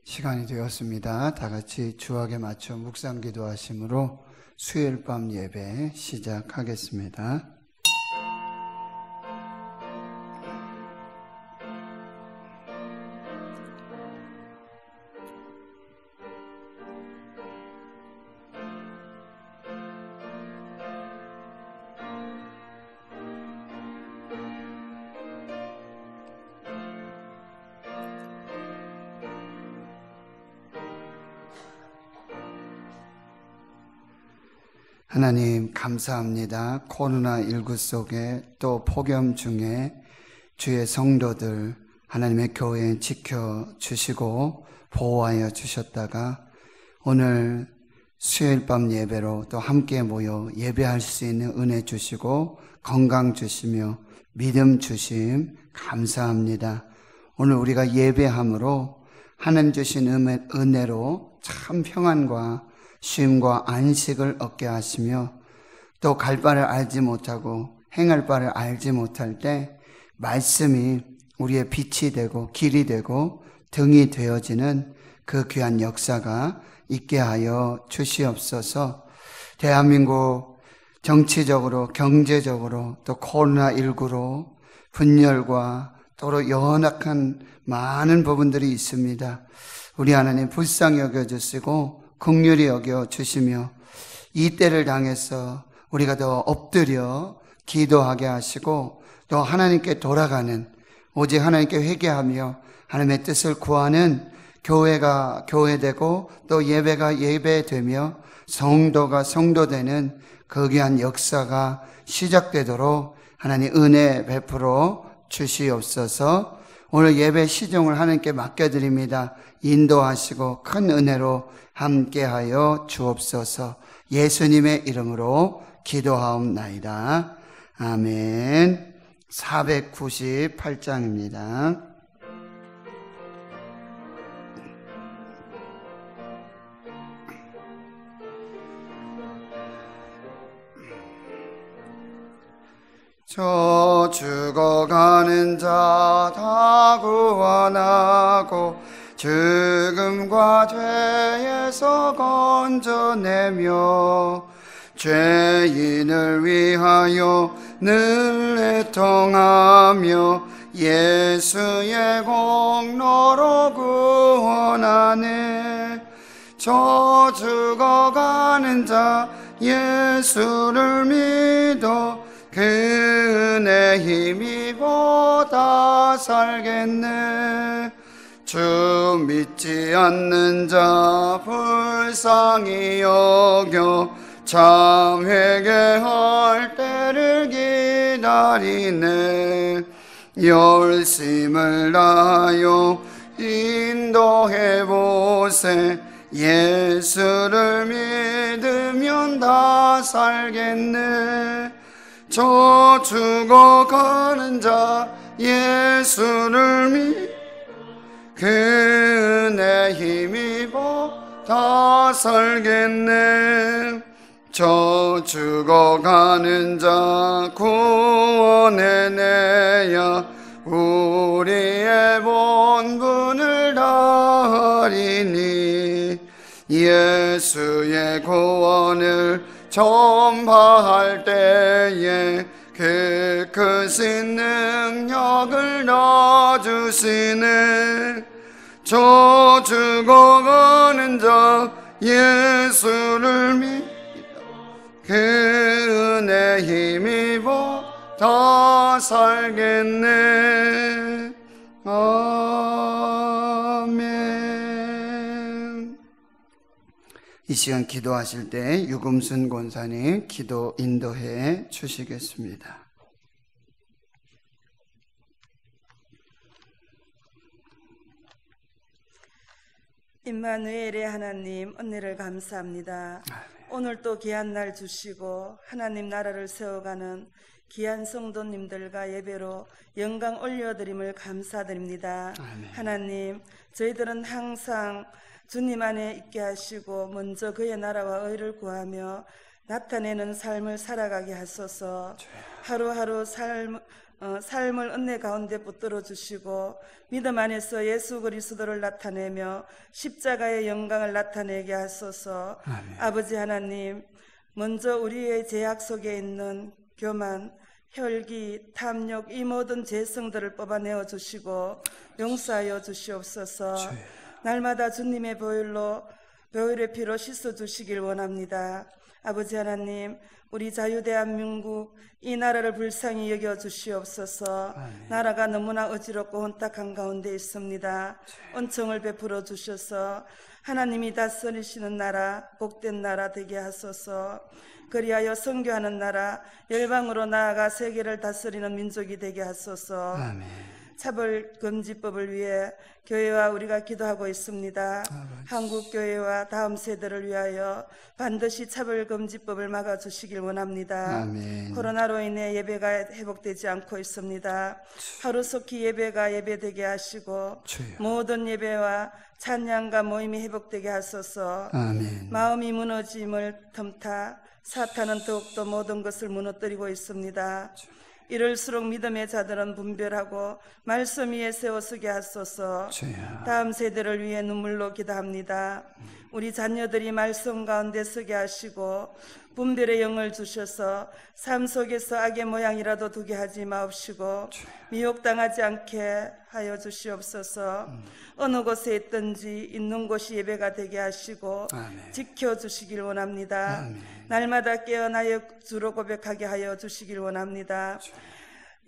시간이 되었습니다. 다 같이 주악에 맞춰 묵상 기도하심으로 수요일 밤 예배 시작하겠습니다. 하나님 감사합니다. 코로나19 속에 또 폭염 중에 주의 성도들 하나님의 교회 지켜주시고 보호하여 주셨다가 오늘 수요일 밤 예배로 또 함께 모여 예배할 수 있는 은혜 주시고 건강 주시며 믿음 주심 감사합니다. 오늘 우리가 예배함으로 하나님 주신 은혜로 참 평안과 쉼과 안식을 얻게 하시며 또 갈 바를 알지 못하고 행할 바를 알지 못할 때 말씀이 우리의 빛이 되고 길이 되고 등이 되어지는 그 귀한 역사가 있게 하여 주시옵소서. 대한민국 정치적으로 경제적으로 또 코로나19로 분열과 또 연약한 많은 부분들이 있습니다. 우리 하나님 불쌍히 여겨주시고 긍휼히 여겨주시며 이 때를 당해서 우리가 더 엎드려 기도하게 하시고 또 하나님께 돌아가는 오직 하나님께 회개하며 하나님의 뜻을 구하는 교회가 교회되고 또 예배가 예배되며 성도가 성도되는 그 귀한 역사가 시작되도록 하나님 은혜 베풀어 주시옵소서. 오늘 예배 시종을 하나님께 맡겨드립니다. 인도하시고 큰 은혜로 함께하여 주옵소서. 예수님의 이름으로 기도하옵나이다. 아멘. 498장입니다. 저 죽어가는 자 다 구원하고 죽음과 죄에서 건져내며 죄인을 위하여 늘 애통하며 예수의 공로로 구원하네. 저 죽어가는 자 예수를 믿어 그 은혜 힘입어 다 살겠네. 주 믿지 않는 자 불쌍히 여겨 참 회개할 때를 기다리네. 열심을 다하여 인도해보세. 예수를 믿으면 다 살겠네. 저 죽어가는 자 예수를 믿어 그 은혜 힘입어 다 살겠네. 저 죽어가는 자 구원해내야 우리의 본분을 다하리니. 예수의 구원을 전파할 때에 그 크신 능력을 넣어주시네. 저 죽어가는 자 예수를 믿어 그 은혜 힘입어 다 살겠네. 아멘. 이 시간 기도하실 때 유금순 권사님 기도 인도해 주시겠습니다. 임마누엘의 하나님 은혜를 감사합니다. 오늘 또 귀한 날 주시고 하나님 나라를 세워가는 귀한 성도님들과 예배로 영광 올려드림을 감사드립니다. 아멘. 하나님, 저희들은 항상 주님 안에 있게 하시고 먼저 그의 나라와 의를 구하며 나타내는 삶을 살아가게 하소서. 하루하루 삶을 은혜 가운데 붙들어 주시고 믿음 안에서 예수 그리스도를 나타내며 십자가의 영광을 나타내게 하소서. 아멘. 아버지 하나님, 먼저 우리의 죄악 속에 있는 교만, 혈기, 탐욕 이 모든 죄성들을 뽑아내어 주시고 용서하여 주시옵소서. 주여. 날마다 주님의 보혈의 피로 씻어 주시길 원합니다. 아버지 하나님, 우리 자유대한민국 이 나라를 불쌍히 여겨 주시옵소서. 아멘. 나라가 너무나 어지럽고 혼탁한 가운데 있습니다. 은총을 베풀어 주셔서 하나님이 다스리시는 나라, 복된 나라 되게 하소서. 그리하여 선교하는 나라, 열방으로 나아가 세계를 다스리는 민족이 되게 하소서. 아멘. 차별금지법을 위해 교회와 우리가 기도하고 있습니다. 한국교회와 다음 세대를 위하여 반드시 차별금지법을 막아주시길 원합니다. 아멘. 코로나로 인해 예배가 회복되지 않고 있습니다. 하루속히 예배가 예배되게 하시고 주여. 모든 예배와 찬양과 모임이 회복되게 하소서. 아멘. 마음이 무너짐을 틈타 사탄은 더욱더 모든 것을 무너뜨리고 있습니다. 이럴수록 믿음의 자들은 분별하고 말씀 위에 세워서게 하소서. 주여. 다음 세대를 위해 눈물로 기도합니다. 우리 자녀들이 말씀 가운데 서게 하시고 분별의 영을 주셔서 삶 속에서 악의 모양이라도 두게 하지 마옵시고 미혹당하지 않게 하여 주시옵소서. 어느 곳에 있든지 있는 곳이 예배가 되게 하시고 아멘. 지켜주시길 원합니다. 아멘. 날마다 깨어나여 주로 고백하게 하여 주시길 원합니다.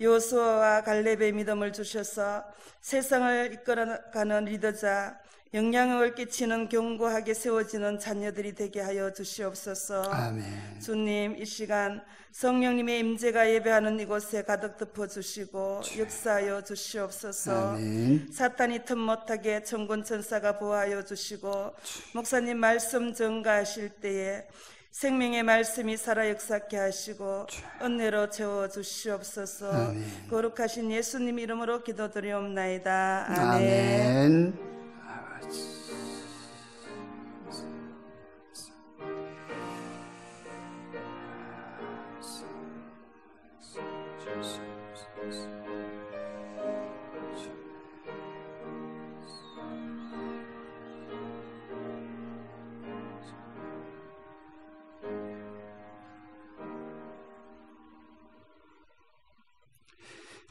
요수아와 갈렙의 믿음을 주셔서 세상을 이끌어가는 리더자, 영향력을 끼치는 견고하게 세워지는 자녀들이 되게 하여 주시옵소서. 아멘. 주님, 이 시간 성령님의 임재가 예배하는 이곳에 가득 덮어주시고 역사하여 주시옵소서. 아멘. 사탄이 틈 못하게 천군 천사가 보호하여 주시고 목사님 말씀 전가하실 때에 생명의 말씀이 살아 역사케 하시고 은혜로 채워 주시옵소서. 아멘. 거룩하신 예수님 이름으로 기도드리옵나이다. 아멘. 아멘.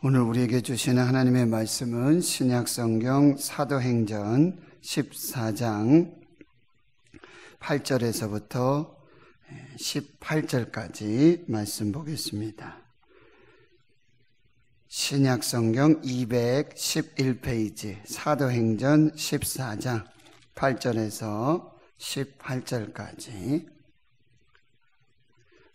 오늘 우리에게 주시는 하나님의 말씀은 신약성경 사도행전 14장 8절에서부터 18절까지 말씀 보겠습니다. 신약성경 211페이지 사도행전 14장 8절에서 18절까지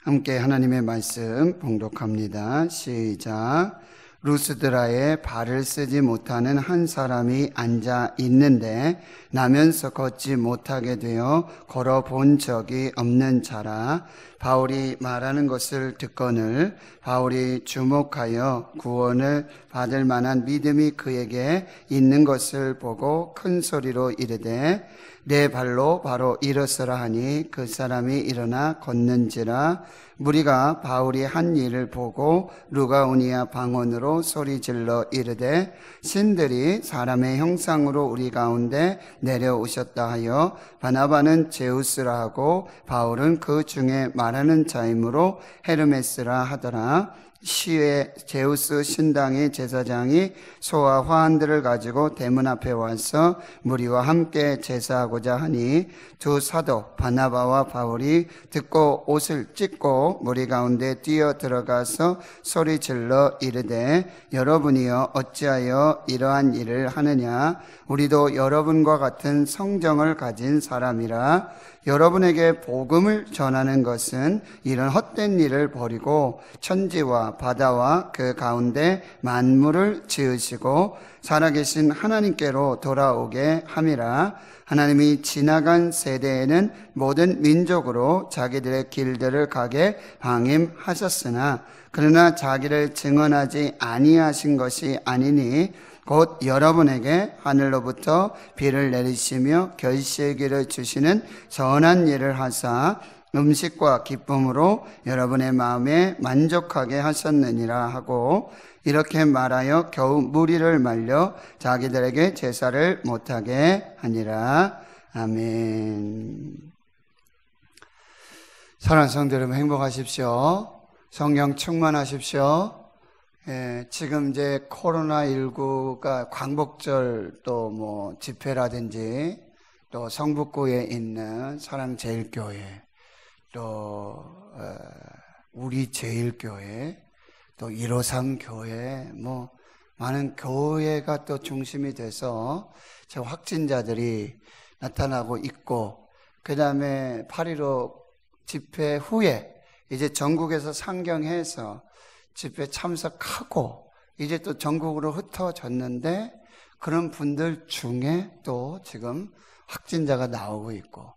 함께 하나님의 말씀 봉독합니다. 시작. 루스드라에 발을 쓰지 못하는 한 사람이 앉아 있는데 나면서 걷지 못하게 되어 걸어본 적이 없는 자라. 바울이 말하는 것을 듣거늘 바울이 주목하여 구원을 받을 만한 믿음이 그에게 있는 것을 보고 큰 소리로 이르되 내 발로 바로 일어서라 하니 그 사람이 일어나 걷는지라. 무리가 바울이 한 일을 보고 루가오니아 방언으로 소리질러 이르되 신들이 사람의 형상으로 우리 가운데 내려오셨다 하여 바나바는 제우스라 하고 바울은 그 중에 말하는 자이므로 헤르메스라 하더라. 시외 제우스 신당의 제사장이 소와 화환들을 가지고 대문 앞에 와서 무리와 함께 제사하고자 하니 두 사도 바나바와 바울이 듣고 옷을 찢고 무리 가운데 뛰어 들어가서 소리질러 이르되 여러분이여 어찌하여 이러한 일을 하느냐. 우리도 여러분과 같은 성정을 가진 사람이라. 여러분에게 복음을 전하는 것은 이런 헛된 일을 버리고 천지와 바다와 그 가운데 만물을 지으시고 살아계신 하나님께로 돌아오게 함이라. 하나님이 지나간 세대에는 모든 민족으로 자기들의 길들을 가게 방임하셨으나 그러나 자기를 증언하지 아니하신 것이 아니니 곧 여러분에게 하늘로부터 비를 내리시며 결실기를 주시는 선한 일을 하사 음식과 기쁨으로 여러분의 마음에 만족하게 하셨느니라 하고 이렇게 말하여 겨우 무리를 말려 자기들에게 제사를 못하게 하니라. 아멘. 사랑하는 성도 여러분, 행복하십시오. 성령 충만하십시오. 지금 이제 코로나19가 광복절 또 집회라든지 또 성북구에 있는 사랑제일교회 또 우리 제일교회 또 153 교회 많은 교회가 또 중심이 돼서 확진자들이 나타나고 있고, 그 다음에 8.15 집회 후에 이제 전국에서 상경해서 집회 참석하고 이제 또 전국으로 흩어졌는데, 그런 분들 중에 또 지금 확진자가 나오고 있고,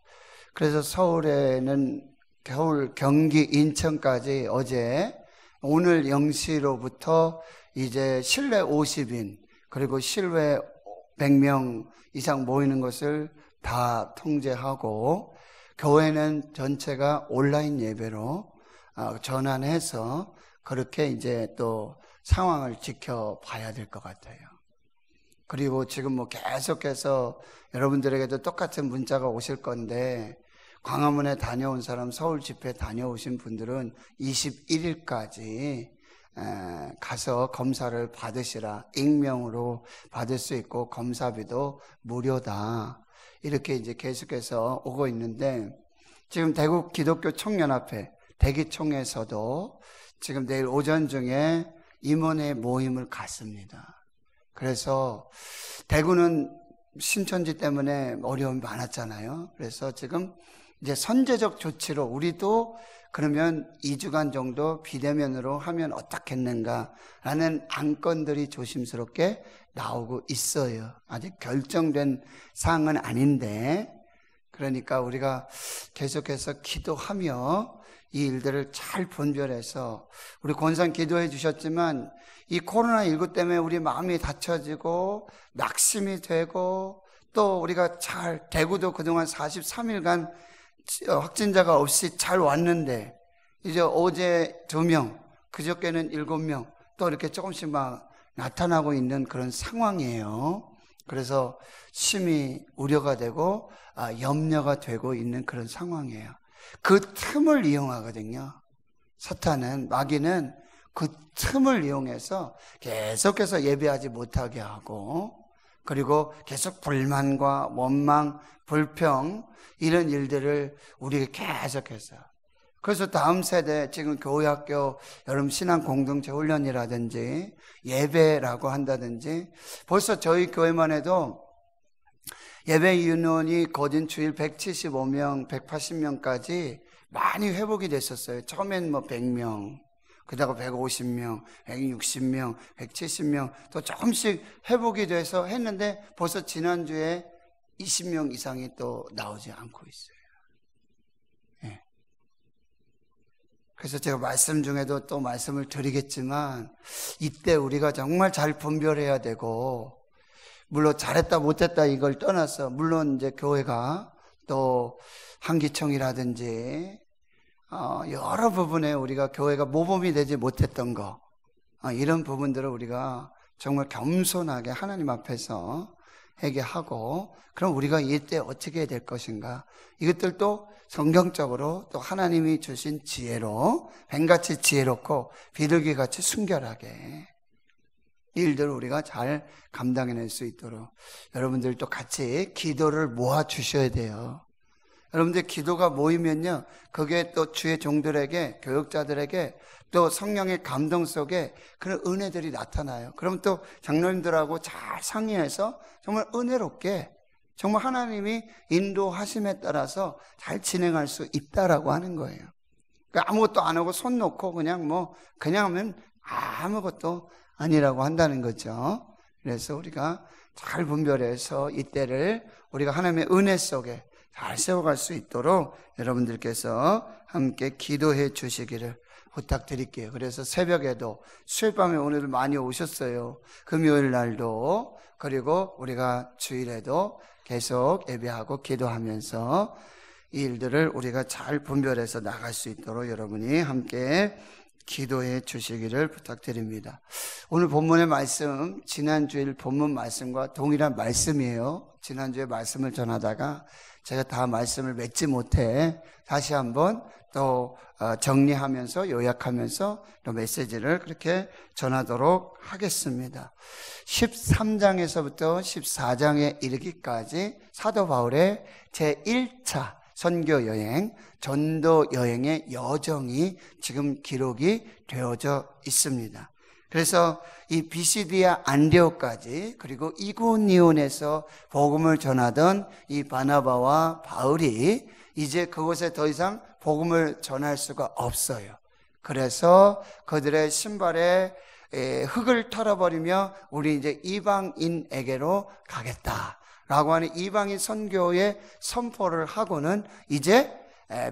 그래서 서울에는 겨울 경기 인천까지 어제 오늘 0시로부터 이제 실내 50인 그리고 실외 100명 이상 모이는 것을 다 통제하고, 교회는 전체가 온라인 예배로 전환해서 그렇게 이제 또 상황을 지켜봐야 될 것 같아요. 그리고 지금 계속해서 여러분들에게도 똑같은 문자가 오실 건데, 광화문에 다녀온 사람, 서울 집회 다녀오신 분들은 21일까지 가서 검사를 받으시라. 익명으로 받을 수 있고 검사비도 무료다. 이렇게 이제 계속해서 오고 있는데, 지금 대구 기독교 총연합회 대기총에서도 지금 내일 오전 중에 임원회 모임을 갖습니다. 그래서 대구는 신천지 때문에 어려움이 많았잖아요. 그래서 지금 이제 선제적 조치로 우리도 그러면 2주간 정도 비대면으로 하면 어떻겠는가라는 안건들이 조심스럽게 나오고 있어요. 아직 결정된 사항은 아닌데, 그러니까 우리가 계속해서 기도하며 이 일들을 잘 분별해서, 우리 권상 기도해 주셨지만 이 코로나19 때문에 우리 마음이 닫혀지고 낙심이 되고, 또 우리가 대구도 그동안 43일간 확진자가 없이 잘 왔는데 이제 어제 2명, 그저께는 7명 또 이렇게 조금씩 나타나고 있는 그런 상황이에요. 그래서 심히 우려가 되고 염려가 되고 있는 그런 상황이에요. 그 틈을 이용하거든요. 사탄은, 마귀는 그 틈을 이용해서 계속해서 예배하지 못하게 하고, 그리고 계속 불만과 원망, 불평 이런 일들을 우리가 계속해서, 그래서 다음 세대 지금 교회학교 여름 신앙 공동체 훈련이라든지 예배라고 한다든지, 벌써 저희 교회만 해도 예배 인원이 거진 주일 175명, 180명까지 많이 회복이 됐었어요. 처음엔 100명, 그다가 150명, 160명, 170명 또 조금씩 회복이 돼서 했는데, 벌써 지난주에 20명 이상이 또 나오지 않고 있어요. 네. 그래서 제가 말씀 중에도 또 말씀을 드리겠지만, 이때 우리가 정말 잘 분별해야 되고, 물론 잘했다 못했다 이걸 떠나서, 물론 이제 교회가 또 한기총이라든지 여러 부분에 우리가 교회가 모범이 되지 못했던 거, 이런 부분들을 우리가 정말 겸손하게 하나님 앞에서 회개하고, 그럼 우리가 이때 어떻게 해야 될 것인가, 이것들도 성경적으로 또 하나님이 주신 지혜로, 뱀같이 지혜롭고 비둘기같이 순결하게 이 일들을 우리가 잘 감당해낼 수 있도록 여러분들도 같이 기도를 모아 주셔야 돼요. 여러분들 기도가 모이면요, 그게 또 주의 종들에게, 교역자들에게 또 성령의 감동 속에 그런 은혜들이 나타나요. 그럼 또 장로님들하고 잘 상의해서 정말 은혜롭게, 정말 하나님이 인도하심에 따라서 잘 진행할 수 있다라고 하는 거예요. 그러니까 아무것도 안 하고 손 놓고 그냥 하면 아무것도 아니라고 한다는 거죠. 그래서 우리가 잘 분별해서 이때를 우리가 하나님의 은혜 속에 잘 세워갈 수 있도록 여러분들께서 함께 기도해 주시기를 부탁드릴게요. 그래서 새벽에도, 수요일밤에 오늘 많이 오셨어요. 금요일 날도, 그리고 우리가 주일에도 계속 예배하고 기도하면서 이 일들을 우리가 잘 분별해서 나갈 수 있도록 여러분이 함께 기도해 주시기를 부탁드립니다. 오늘 본문의 말씀, 지난주일 본문 말씀과 동일한 말씀이에요. 지난주에 말씀을 전하다가 제가 다 말씀을 맺지 못해 다시 한번 또 정리하면서 요약하면서 또 메시지를 그렇게 전하도록 하겠습니다. 13장에서부터 14장에 이르기까지 사도 바울의 제1차 선교 여행, 전도 여행의 여정이 지금 기록이 되어져 있습니다. 그래서 이 비시디아 안디옥까지 그리고 이고니온에서 복음을 전하던 이 바나바와 바울이 이제 그곳에 더 이상 복음을 전할 수가 없어요. 그래서 그들의 신발에 흙을 털어버리며 우리 이제 이방인에게로 가겠다라고 하는 이방인 선교의 선포를 하고는 이제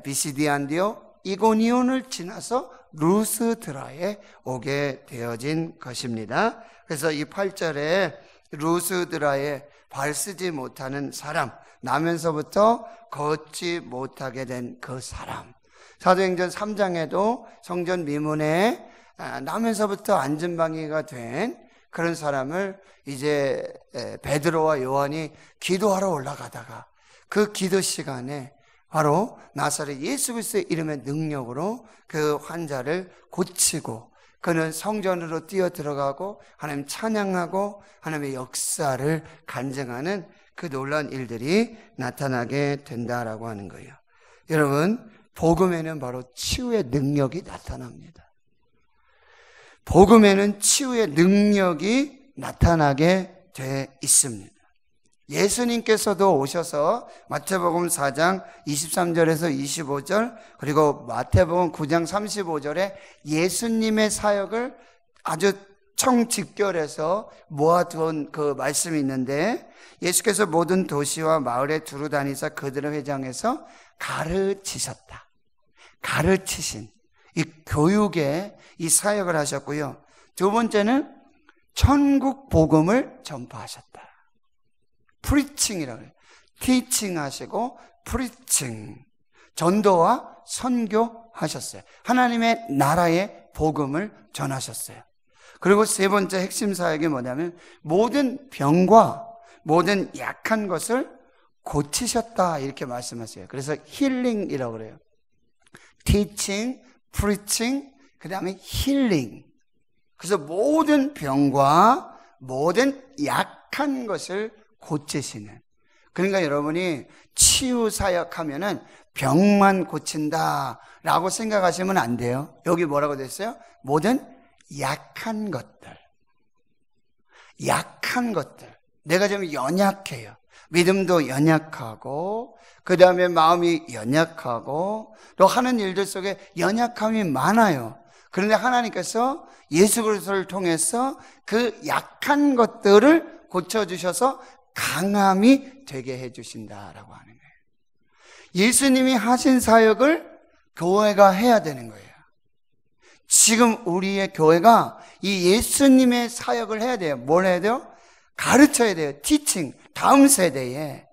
비시디아 안디옥, 이고니온을 지나서 루스드라에 오게 되어진 것입니다. 그래서 이 8절에 루스드라에 발 쓰지 못하는 사람, 나면서부터 걷지 못하게 된 그 사람. 사도행전 3장에도 성전 미문에 나면서부터 안전방위가 된 그런 사람을 이제 베드로와 요한이 기도하러 올라가다가 그 기도 시간에 바로 나사렛 예수 그리스도의 이름의 능력으로 그 환자를 고치고 그는 성전으로 뛰어 들어가고 하나님 찬양하고 하나님의 역사를 간증하는 그 놀라운 일들이 나타나게 된다라고 하는 거예요. 여러분, 복음에는 바로 치유의 능력이 나타납니다. 복음에는 치유의 능력이 나타나게 돼 있습니다. 예수님께서도 오셔서 마태복음 4장 23절에서 25절 그리고 마태복음 9장 35절에 예수님의 사역을 아주 청집결해서 모아두은 그 말씀이 있는데 예수께서 모든 도시와 마을에 두루 다니사 그들의 회장에서 가르치셨다. 가르치신 이 교육의 이 사역을 하셨고요. 두 번째는 천국 복음을 전파하셨다. 프리칭이라고 해요. 티칭 하시고 프리칭, 전도와 선교하셨어요. 하나님의 나라의 복음을 전하셨어요. 그리고 세 번째 핵심 사역이 뭐냐면 모든 병과 모든 약한 것을 고치셨다 이렇게 말씀하세요. 그래서 힐링이라고 그래요. 티칭, 프리칭, 그 다음에 힐링. 그래서 모든 병과 모든 약한 것을 고치시는. 그러니까 여러분이 치유 사역하면은 병만 고친다라고 생각하시면 안 돼요. 여기 뭐라고 됐어요? 모든 약한 것들. 약한 것들. 내가 좀 연약해요. 믿음도 연약하고 그 다음에 마음이 연약하고 또 하는 일들 속에 연약함이 많아요. 그런데 하나님께서 예수 그리스도를 통해서 그 약한 것들을 고쳐주셔서 강함이 되게 해주신다라고 하는 거예요. 예수님이 하신 사역을 교회가 해야 되는 거예요. 지금 우리의 교회가 이 예수님의 사역을 해야 돼요. 뭘 해야 돼요? 가르쳐야 돼요. 티칭. 다음 세대에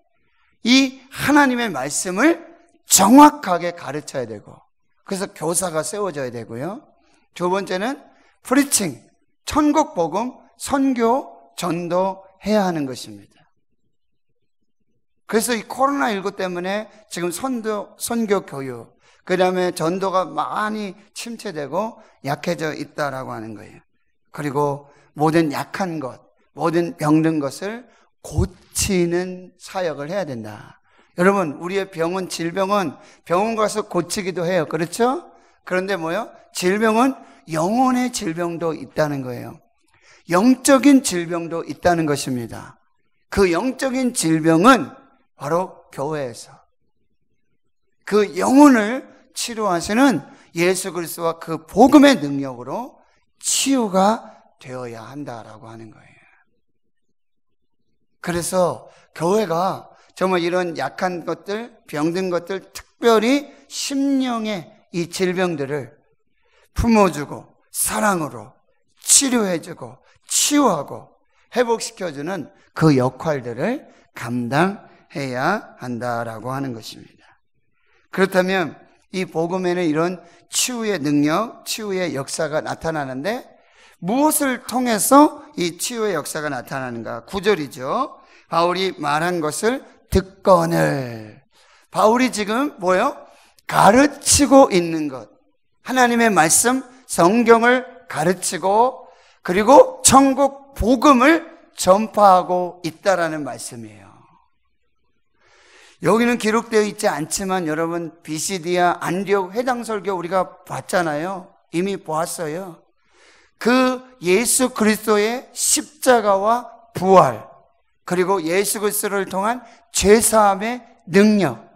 이 하나님의 말씀을 정확하게 가르쳐야 되고 그래서 교사가 세워져야 되고요. 두 번째는 프리칭, 천국 복음, 선교, 전도해야 하는 것입니다. 그래서 이 코로나19 때문에 지금 선교 교육, 그 다음에 전도가 많이 침체되고 약해져 있다라고 하는 거예요. 그리고 모든 약한 것, 모든 병든 것을 고치는 사역을 해야 된다. 여러분, 우리의 병은, 질병은 병원 가서 고치기도 해요. 그렇죠? 그런데 뭐요? 질병은 영혼의 질병도 있다는 거예요. 영적인 질병도 있다는 것입니다. 그 영적인 질병은 바로 교회에서 그 영혼을 치료하시는 예수 그리스도와 그 복음의 능력으로 치유가 되어야 한다라고 하는 거예요. 그래서 교회가 정말 이런 약한 것들, 병든 것들, 특별히 심령의 이 질병들을 품어주고 사랑으로 치료해주고 치유하고 회복시켜주는 그 역할들을 감당해야 한다라고 하는 것입니다. 그렇다면 이 복음에는 이런 치유의 능력, 치유의 역사가 나타나는데 무엇을 통해서 이 치유의 역사가 나타나는가? 9절이죠. 바울이 말한 것을 듣거늘. 바울이 지금 뭐예요? 가르치고 있는 것. 하나님의 말씀, 성경을 가르치고 그리고 천국 복음을 전파하고 있다라는 말씀이에요. 여기는 기록되어 있지 않지만 여러분 비시디아 안디옥 회당 설교 우리가 봤잖아요. 이미 보았어요. 그 예수 그리스도의 십자가와 부활 그리고 예수 그리스도를 통한 죄사함의 능력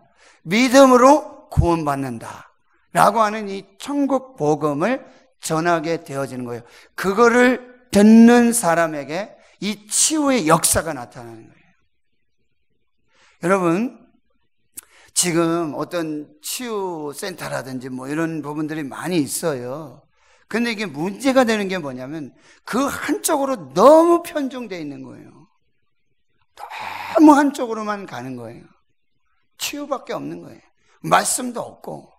믿음으로 구원받는다 라고 하는 이 천국 복음을 전하게 되어지는 거예요. 그거를 듣는 사람에게 이 치유의 역사가 나타나는 거예요. 여러분 지금 어떤 치유센터라든지 뭐 이런 부분들이 많이 있어요. 근데 이게 문제가 되는 게 뭐냐면 그 한쪽으로 너무 편중되어 있는 거예요. 너무 한쪽으로만 가는 거예요. 치유밖에 없는 거예요. 말씀도 없고.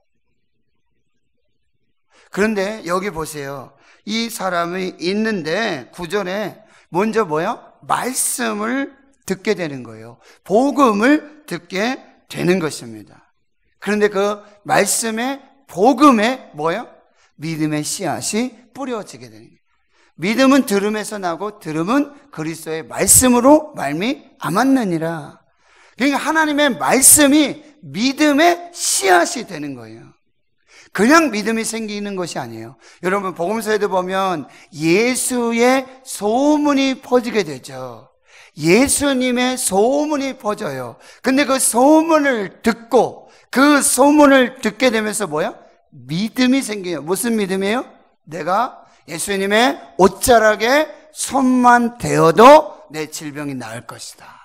그런데 여기 보세요. 이 사람이 있는데 9절에 먼저 뭐야? 말씀을 듣게 되는 거예요. 복음을 듣게 되는 것입니다. 그런데 그 말씀의 복음에 뭐예요? 믿음의 씨앗이 뿌려지게 되는 거예요. 믿음은 들음에서 나고 들음은 그리스도의 말씀으로 말미암았느니라. 그러니까 하나님의 말씀이 믿음의 씨앗이 되는 거예요. 그냥 믿음이 생기는 것이 아니에요. 여러분 복음서에도 보면 예수의 소문이 퍼지게 되죠. 예수님의 소문이 퍼져요. 근데 그 소문을 듣고 그 소문을 듣게 되면서 뭐야? 믿음이 생겨요. 무슨 믿음이에요? 내가 예수님의 옷자락에 손만 대어도 내 질병이 나을 것이다.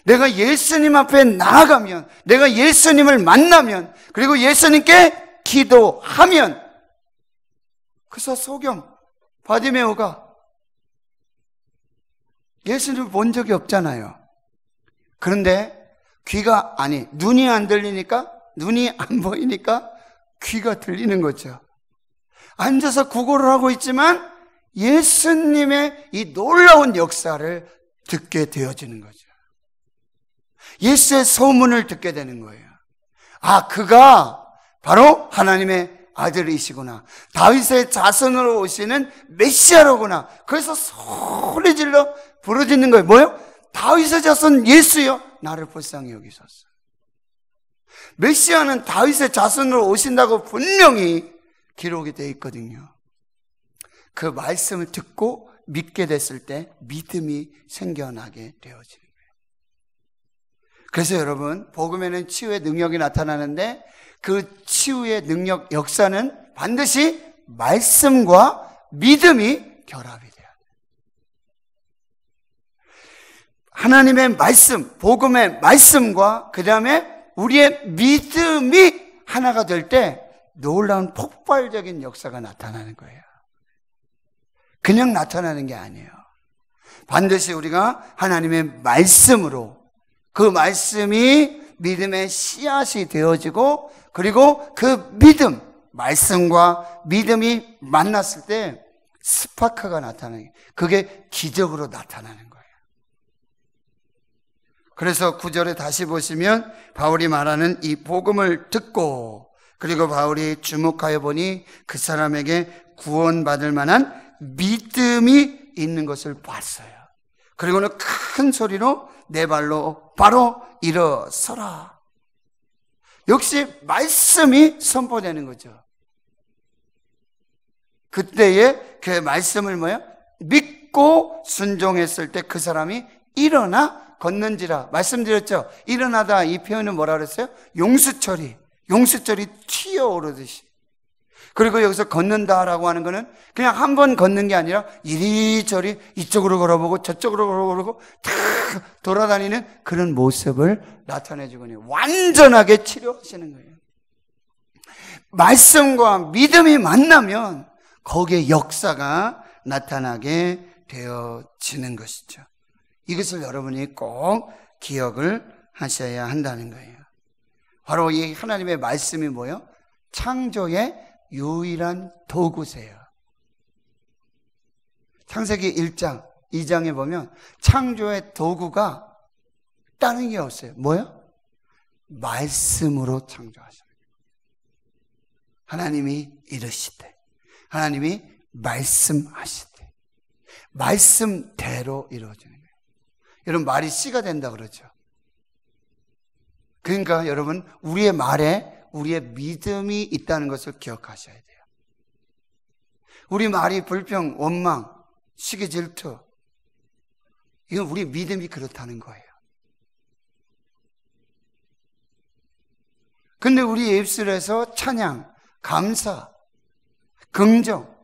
내가 예수님 앞에 나아가면, 내가 예수님을 만나면, 그리고 예수님께 기도하면, 그래서 소경 바디메오가 예수님을 본 적이 없잖아요. 그런데 눈이 안 들리니까, 눈이 안 보이니까 귀가 들리는 거죠. 앉아서 구걸을 하고 있지만 예수님의 이 놀라운 역사를 듣게 되어지는 거죠. 예수의 소문을 듣게 되는 거예요. 아, 그가 바로 하나님의 아들이시구나. 다윗의 자손으로 오시는 메시아로구나. 그래서 소리질러 부르짖는 거예요. 뭐요? 다윗의 자손 예수여, 나를 불쌍히 여기소서. 메시아는 다윗의 자손으로 오신다고 분명히 기록이 되어 있거든요. 그 말씀을 듣고 믿게 됐을 때 믿음이 생겨나게 되어지는 거예요. 그래서 여러분, 복음에는 치유의 능력이 나타나는데 그 치유의 능력 역사는 반드시 말씀과 믿음이 결합이 돼요. 하나님의 말씀, 복음의 말씀과 그 다음에 우리의 믿음이 하나가 될 때 놀라운 폭발적인 역사가 나타나는 거예요. 그냥 나타나는 게 아니에요. 반드시 우리가 하나님의 말씀으로 그 말씀이 믿음의 씨앗이 되어지고 그리고 그 믿음, 말씀과 믿음이 만났을 때 스파크가 나타나는 거예요. 그게 기적으로 나타나는 거예요. 그래서 9절에 다시 보시면 바울이 말하는 이 복음을 듣고 그리고 바울이 주목하여 보니 그 사람에게 구원받을 만한 믿음이 있는 것을 봤어요. 그리고는 큰 소리로 내 발로 바로 일어서라. 역시 말씀이 선포되는 거죠. 그때에 그 말씀을 믿고 순종했을 때 그 사람이 일어나 걷는지라 말씀드렸죠. 일어나다 이 표현은 뭐라 그랬어요? 용수철이 튀어오르듯이. 그리고 여기서 걷는다라고 하는 거는 그냥 한 번 걷는 게 아니라 이리저리 이쪽으로 걸어보고 저쪽으로 걸어보고 탁 돌아다니는 그런 모습을 나타내주거든요. 완전하게 치료하시는 거예요. 말씀과 믿음이 만나면 거기에 역사가 나타나게 되어지는 것이죠. 이것을 여러분이 꼭 기억을 하셔야 한다는 거예요. 바로 이 하나님의 말씀이 뭐예요? 창조의 유일한 도구세요. 창세기 1장, 2장에 보면 창조의 도구가 다른 게 없어요. 뭐예요? 말씀으로 창조하셔요. 하나님이 이르시되, 하나님이 말씀하시되, 말씀대로 이루어지는 거예요. 여러분, 말이 씨가 된다 그러죠. 그러니까 여러분, 우리의 말에 우리의 믿음이 있다는 것을 기억하셔야 돼요. 우리 말이 불평, 원망, 시기, 질투, 이건 우리 믿음이 그렇다는 거예요. 근데 우리 입술에서 찬양, 감사, 긍정,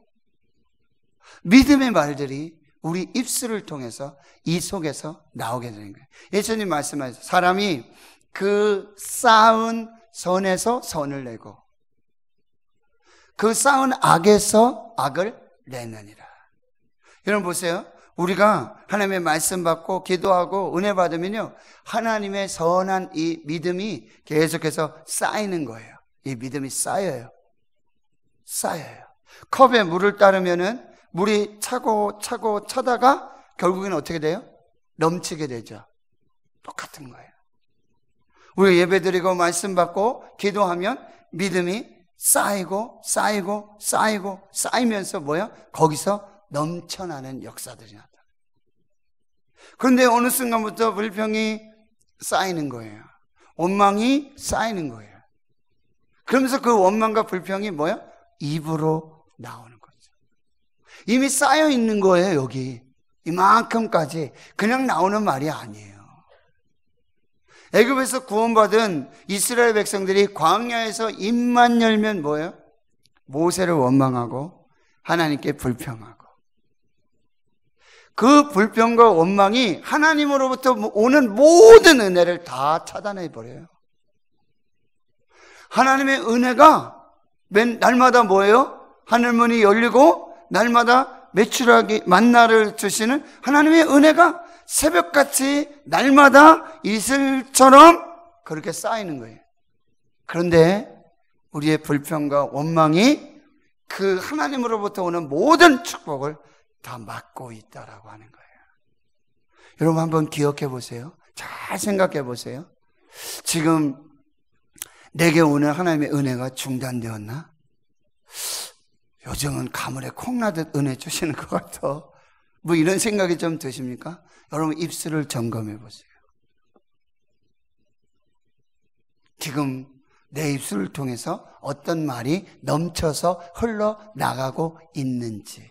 믿음의 말들이 우리 입술을 통해서 이 속에서 나오게 되는 거예요. 예수님 말씀하셨어요. 사람이 그 쌓은 선에서 선을 내고 그 쌓은 악에서 악을 내느니라. 여러분 보세요. 우리가 하나님의 말씀 받고 기도하고 은혜 받으면요, 하나님의 선한 이 믿음이 계속해서 쌓이는 거예요. 이 믿음이 쌓여요. 컵에 물을 따르면은 물이 차고 차다가 결국에는 어떻게 돼요? 넘치게 되죠. 똑같은 거예요. 우리 예배드리고 말씀 받고 기도하면 믿음이 쌓이면서 뭐야? 거기서 넘쳐나는 역사들이 나타나요. 그런데 어느 순간부터 불평이 쌓이는 거예요. 원망이 쌓이는 거예요. 그러면서 그 원망과 불평이 뭐야? 입으로 나오는 거죠. 이미 쌓여 있는 거예요. 여기 이만큼까지 그냥 나오는 말이 아니에요. 애굽에서 구원받은 이스라엘 백성들이 광야에서 입만 열면 뭐예요? 모세를 원망하고 하나님께 불평하고, 그 불평과 원망이 하나님으로부터 오는 모든 은혜를 다 차단해 버려요. 하나님의 은혜가 날마다 뭐예요? 하늘문이 열리고 날마다 매출하기 만나를 주시는 하나님의 은혜가 새벽같이 날마다 이슬처럼 그렇게 쌓이는 거예요. 그런데 우리의 불평과 원망이 그 하나님으로부터 오는 모든 축복을 다 막고 있다라고 하는 거예요. 여러분 한번 기억해 보세요. 잘 생각해 보세요. 지금 내게 오는 하나님의 은혜가 중단되었나? 요즘은 가물에 콩나듯 은혜 주시는 것 같아. 뭐 이런 생각이 좀 드십니까? 여러분 입술을 점검해 보세요. 지금 내 입술을 통해서 어떤 말이 넘쳐서 흘러나가고 있는지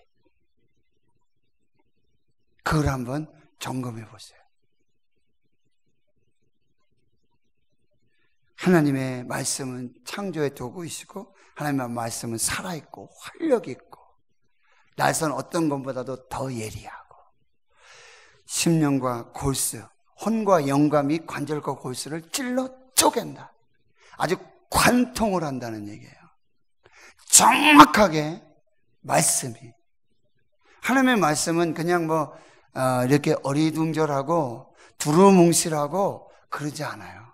그걸 한번 점검해 보세요. 하나님의 말씀은 창조의 도구이시고 하나님의 말씀은 살아있고 활력이 있고 날선 어떤 것보다도 더 예리하고 심령과 골수, 혼과 영과 및 관절과 골수를 찔러 쪼갠다. 아주 관통을 한다는 얘기예요. 정확하게 말씀이, 하나님의 말씀은 그냥 이렇게 어리둥절하고 두루뭉실하고 그러지 않아요.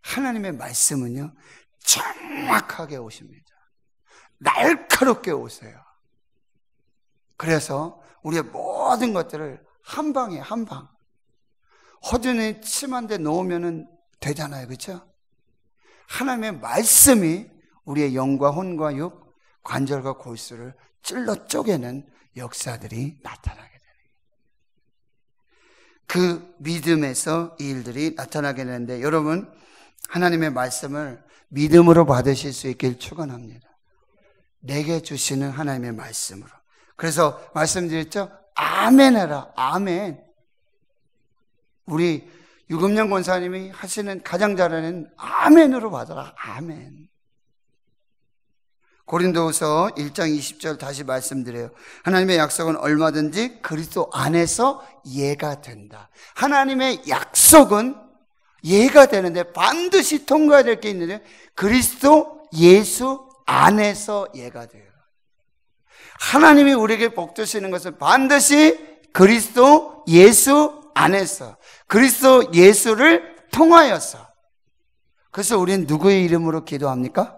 하나님의 말씀은요 정확하게 오십니다. 날카롭게 오세요. 그래서 우리의 모든 것들을 한 방에 한 방, 허전히 침한데 놓으면 되잖아요. 그렇죠? 하나님의 말씀이 우리의 영과 혼과 육, 관절과 골수를 찔러 쪼개는 역사들이 나타나게 되는 거예요. 그 믿음에서 이 일들이 나타나게 되는데 여러분 하나님의 말씀을 믿음으로 받으실 수 있길 축원합니다. 내게 주시는 하나님의 말씀으로. 그래서 말씀드렸죠? 아멘 해라. 아멘. 우리 유금영 권사님이 하시는 가장 잘하는 아멘으로 받아라. 아멘. 고린도후서 1장 20절 다시 말씀드려요. 하나님의 약속은 얼마든지 그리스도 안에서 예가 된다. 하나님의 약속은 예가 되는데 반드시 통과해야 될 게 있는데 그리스도 예수 안에서 예가 돼요. 하나님이 우리에게 복 주시는 것은 반드시 그리스도 예수 안에서, 그리스도 예수를 통하여서 그래서 우리는 누구의 이름으로 기도합니까?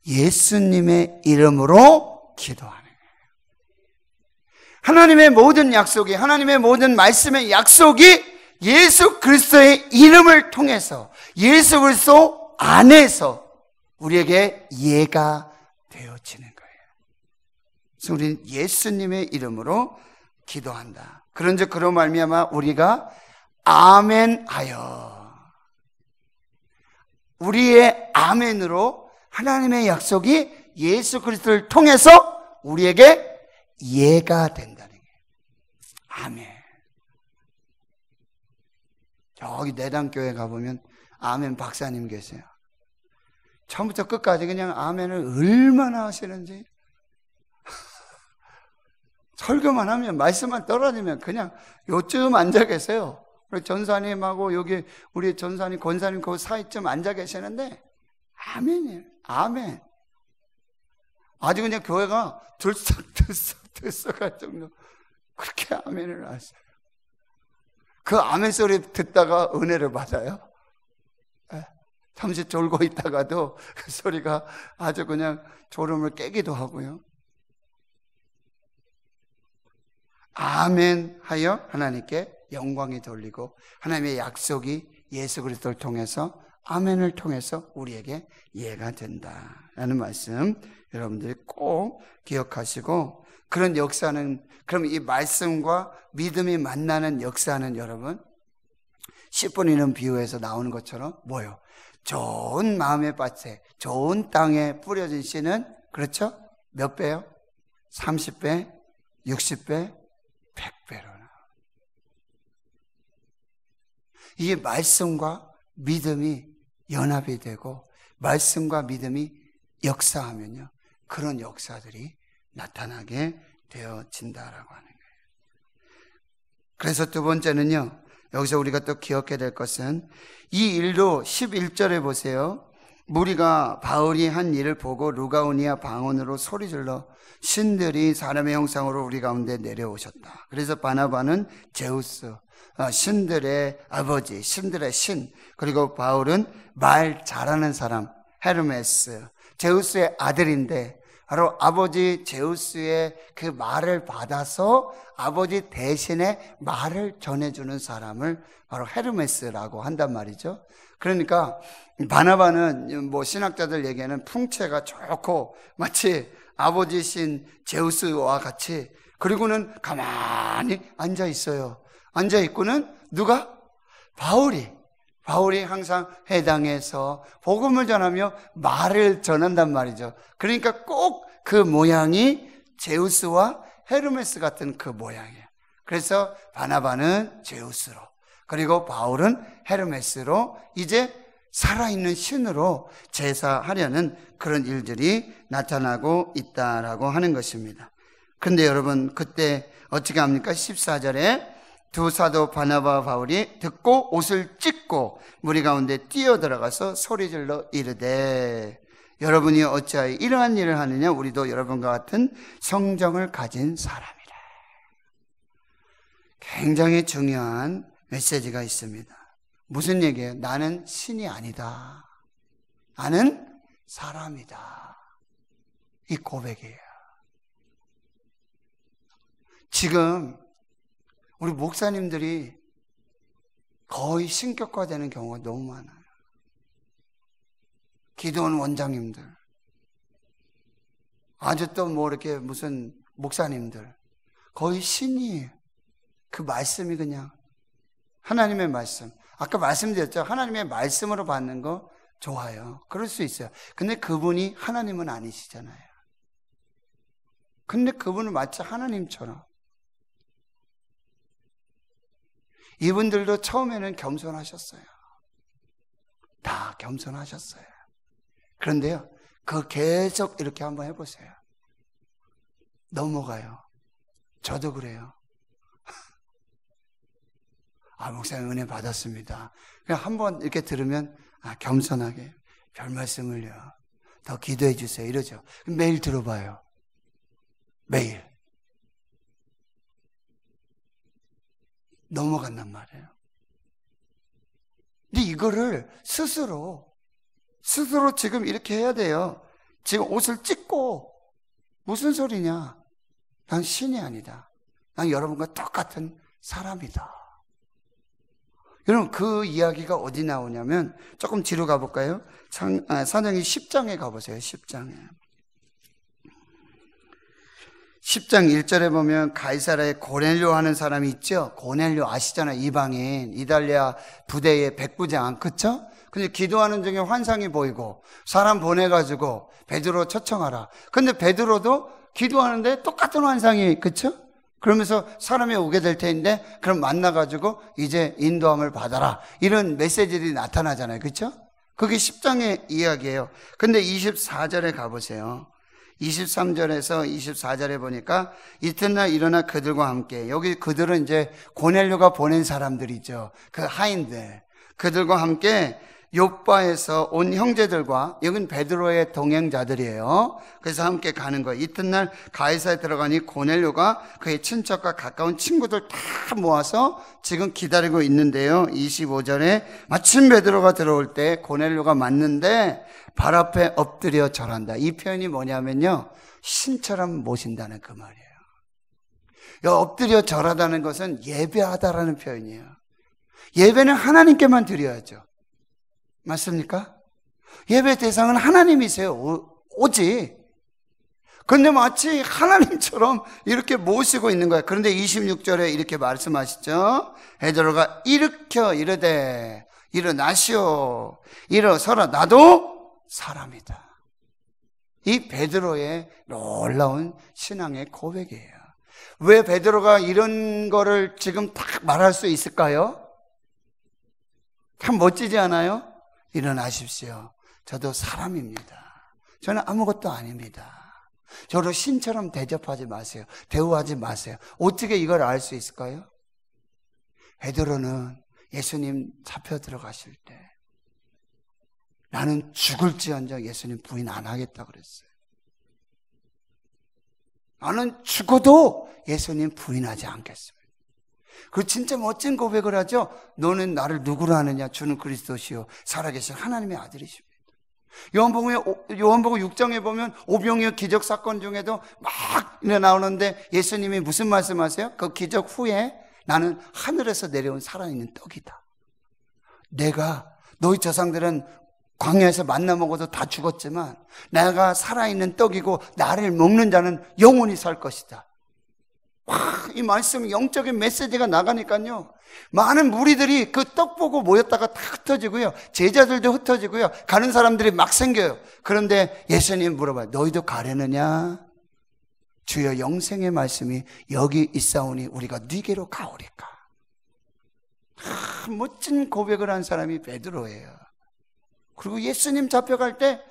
예수님의 이름으로 기도하는 거예요. 하나님의 모든 약속이, 하나님의 모든 말씀의 약속이 예수 그리스도의 이름을 통해서, 예수 그리스도 안에서 우리에게 이해가 되어지는 거예요. 그래서 우리는 예수님의 이름으로 기도한다. 그런즉 그로 말미암아 우리가 아멘하여, 우리의 아멘으로 하나님의 약속이 예수 그리스도를 통해서 우리에게 이해가 된다는 거예요. 아멘. 저기 내당교회 가보면 아멘 박사님 계세요. 처음부터 끝까지 그냥 아멘을 얼마나 하시는지. 설교만 하면, 말씀만 떨어지면 그냥 요쯤 앉아 계세요. 우리 전사님하고 여기 우리 전사님, 권사님 그 사이쯤 앉아 계시는데 아멘이에요. 아멘. 아주 그냥 교회가 들썩할 정도 그렇게 아멘을 하세요. 그 아멘 소리 듣다가 은혜를 받아요. 잠시 졸고 있다가도 그 소리가 아주 그냥 졸음을 깨기도 하고요. 아멘 하여 하나님께 영광이 돌리고 하나님의 약속이 예수 그리스도를 통해서, 아멘을 통해서 우리에게 이해가 된다라는 말씀 여러분들이 꼭 기억하시고, 그런 역사는, 그럼 이 말씀과 믿음이 만나는 역사는 여러분 10분 이는 비유에서 나오는 것처럼 뭐예요? 좋은 마음의 밭에, 좋은 땅에 뿌려진 씨는, 그렇죠? 몇 배요? 30배, 60배, 100배로. 이게 말씀과 믿음이 연합이 되고 말씀과 믿음이 역사하면요, 그런 역사들이 나타나게 되어진다라고 하는 거예요. 그래서 두 번째는요, 여기서 우리가 또 기억해야 될 것은 이 일도 11절에 보세요. 무리가 바울이 한 일을 보고 루가오니아 방언으로 소리질러 신들이 사람의 형상으로 우리 가운데 내려오셨다. 그래서 바나바는 제우스, 신들의 아버지, 신들의 신, 그리고 바울은 말 잘하는 사람, 헤르메스, 제우스의 아들인데 바로 아버지 제우스의 그 말을 받아서 아버지 대신에 말을 전해주는 사람을 바로 헤르메스라고 한단 말이죠. 그러니까 바나바는 뭐 신학자들 얘기에는 풍채가 좋고 마치 아버지 신 제우스와 같이, 그리고는 가만히 앉아 있어요. 앉아 있고는 누가? 바울이 항상 회당에서 복음을 전하며 말을 전한단 말이죠. 그러니까 꼭 그 모양이 제우스와 헤르메스 같은 그 모양이에요. 그래서 바나바는 제우스로, 그리고 바울은 헤르메스로 이제 살아있는 신으로 제사하려는 그런 일들이 나타나고 있다라고 하는 것입니다. 근데 여러분, 그때 어떻게 합니까? 14절에 두 사도 바나바와 바울이 듣고 옷을 찢고 무리 가운데 뛰어들어가서 소리질러 이르되, 여러분이 어찌하여 이러한 일을 하느냐? 우리도 여러분과 같은 성정을 가진 사람이라. 굉장히 중요한 메시지가 있습니다. 무슨 얘기예요? 나는 신이 아니다. 나는 사람이다. 이 고백이에요. 지금 우리 목사님들이 거의 신격화되는 경우가 너무 많아요. 기도원 원장님들, 아주 또 뭐 이렇게 무슨 목사님들, 거의 신이에요. 그 말씀이 그냥 하나님의 말씀. 아까 말씀드렸죠. 하나님의 말씀으로 받는 거 좋아요. 그럴 수 있어요. 근데 그분이 하나님은 아니시잖아요. 근데 그분은 마치 하나님처럼. 이분들도 처음에는 겸손하셨어요. 다 겸손하셨어요. 그런데요, 그거 계속 이렇게 한번 해보세요. 넘어가요. 저도 그래요. 목사님 은혜 받았습니다. 그냥 한번 이렇게 들으면 겸손하게 별 말씀을요, 더 기도해 주세요 이러죠. 매일 들어봐요. 매일. 넘어간단 말이에요. 근데 이거를 스스로 지금 이렇게 해야 돼요. 지금 옷을 찢고 무슨 소리냐? 난 신이 아니다. 난 여러분과 똑같은 사람이다. 여러분 그 이야기가 어디 나오냐면 조금 뒤로 가볼까요? 사도행전 10장에 가보세요. 10장 1절에 보면 가이사라에 고넬료 하는 사람이 있죠. 고넬료 아시잖아요. 이방인 이달리아 부대의 백부장, 그쵸? 근데 기도하는 중에 환상이 보이고 사람 보내가지고 베드로 초청하라. 근데 베드로도 기도하는데 똑같은 환상이, 그쵸? 그러면서 사람이 오게 될 텐데 그럼 만나가지고 이제 인도함을 받아라, 이런 메시지들이 나타나잖아요. 그쵸? 그게 10장의 이야기예요. 근데 24절에 가보세요. 23절에서 24절에 보니까 이튿날 일어나 그들과 함께, 여기 그들은 이제 고넬료가 보낸 사람들이죠. 그 하인들, 그들과 함께 욥바에서 온 형제들과, 여긴 베드로의 동행자들이에요. 그래서 함께 가는 거예요. 이튿날 가이사에 들어가니 고넬료가 그의 친척과 가까운 친구들 다 모아서 지금 기다리고 있는데요. 25절에 마침 베드로가 들어올 때 고넬료가 맞는데 발 앞에 엎드려 절한다. 이 표현이 뭐냐면요, 신처럼 모신다는 그 말이에요. 엎드려 절하다는 것은 예배하다라는 표현이에요. 예배는 하나님께만 드려야죠. 맞습니까? 예배 대상은 하나님이세요. 오직. 그런데 마치 하나님처럼 이렇게 모시고 있는 거예요. 그런데 26절에 이렇게 말씀하시죠. 베드로가 일으켜 이르되 일어나시오, 일어서라, 나도 사람이다. 이 베드로의 놀라운 신앙의 고백이에요. 왜 베드로가 이런 거를 지금 딱 말할 수 있을까요? 참 멋지지 않아요? 일어나십시오. 저도 사람입니다. 저는 아무것도 아닙니다. 저를 신처럼 대접하지 마세요. 대우하지 마세요. 어떻게 이걸 알 수 있을까요? 베드로는 예수님 잡혀 들어가실 때 나는 죽을지언정 예수님 부인 안 하겠다 그랬어요. 나는 죽어도 예수님 부인하지 않겠습니다. 그 진짜 멋진 고백을 하죠. 너는 나를 누구로 하느냐? 주는 그리스도시요 살아계신 하나님의 아들이십니다. 요한복음 6장에 보면 오병이어 기적 사건 중에도 막 나오는데 예수님이 무슨 말씀하세요? 그 기적 후에 나는 하늘에서 내려온 살아있는 떡이다. 내가, 너희 조상들은 광야에서 만나 먹어도 다 죽었지만 내가 살아있는 떡이고 나를 먹는 자는 영원히 살 것이다. 이 말씀, 영적인 메시지가 나가니까요, 많은 무리들이 그 떡 보고 모였다가 다 흩어지고요, 제자들도 흩어지고요, 가는 사람들이 막 생겨요. 그런데 예수님 물어봐요. 너희도 가려느냐? 주여 영생의 말씀이 여기 있사오니 우리가 네게로 가오리까. 멋진 고백을 한 사람이 베드로예요. 그리고 예수님 잡혀갈 때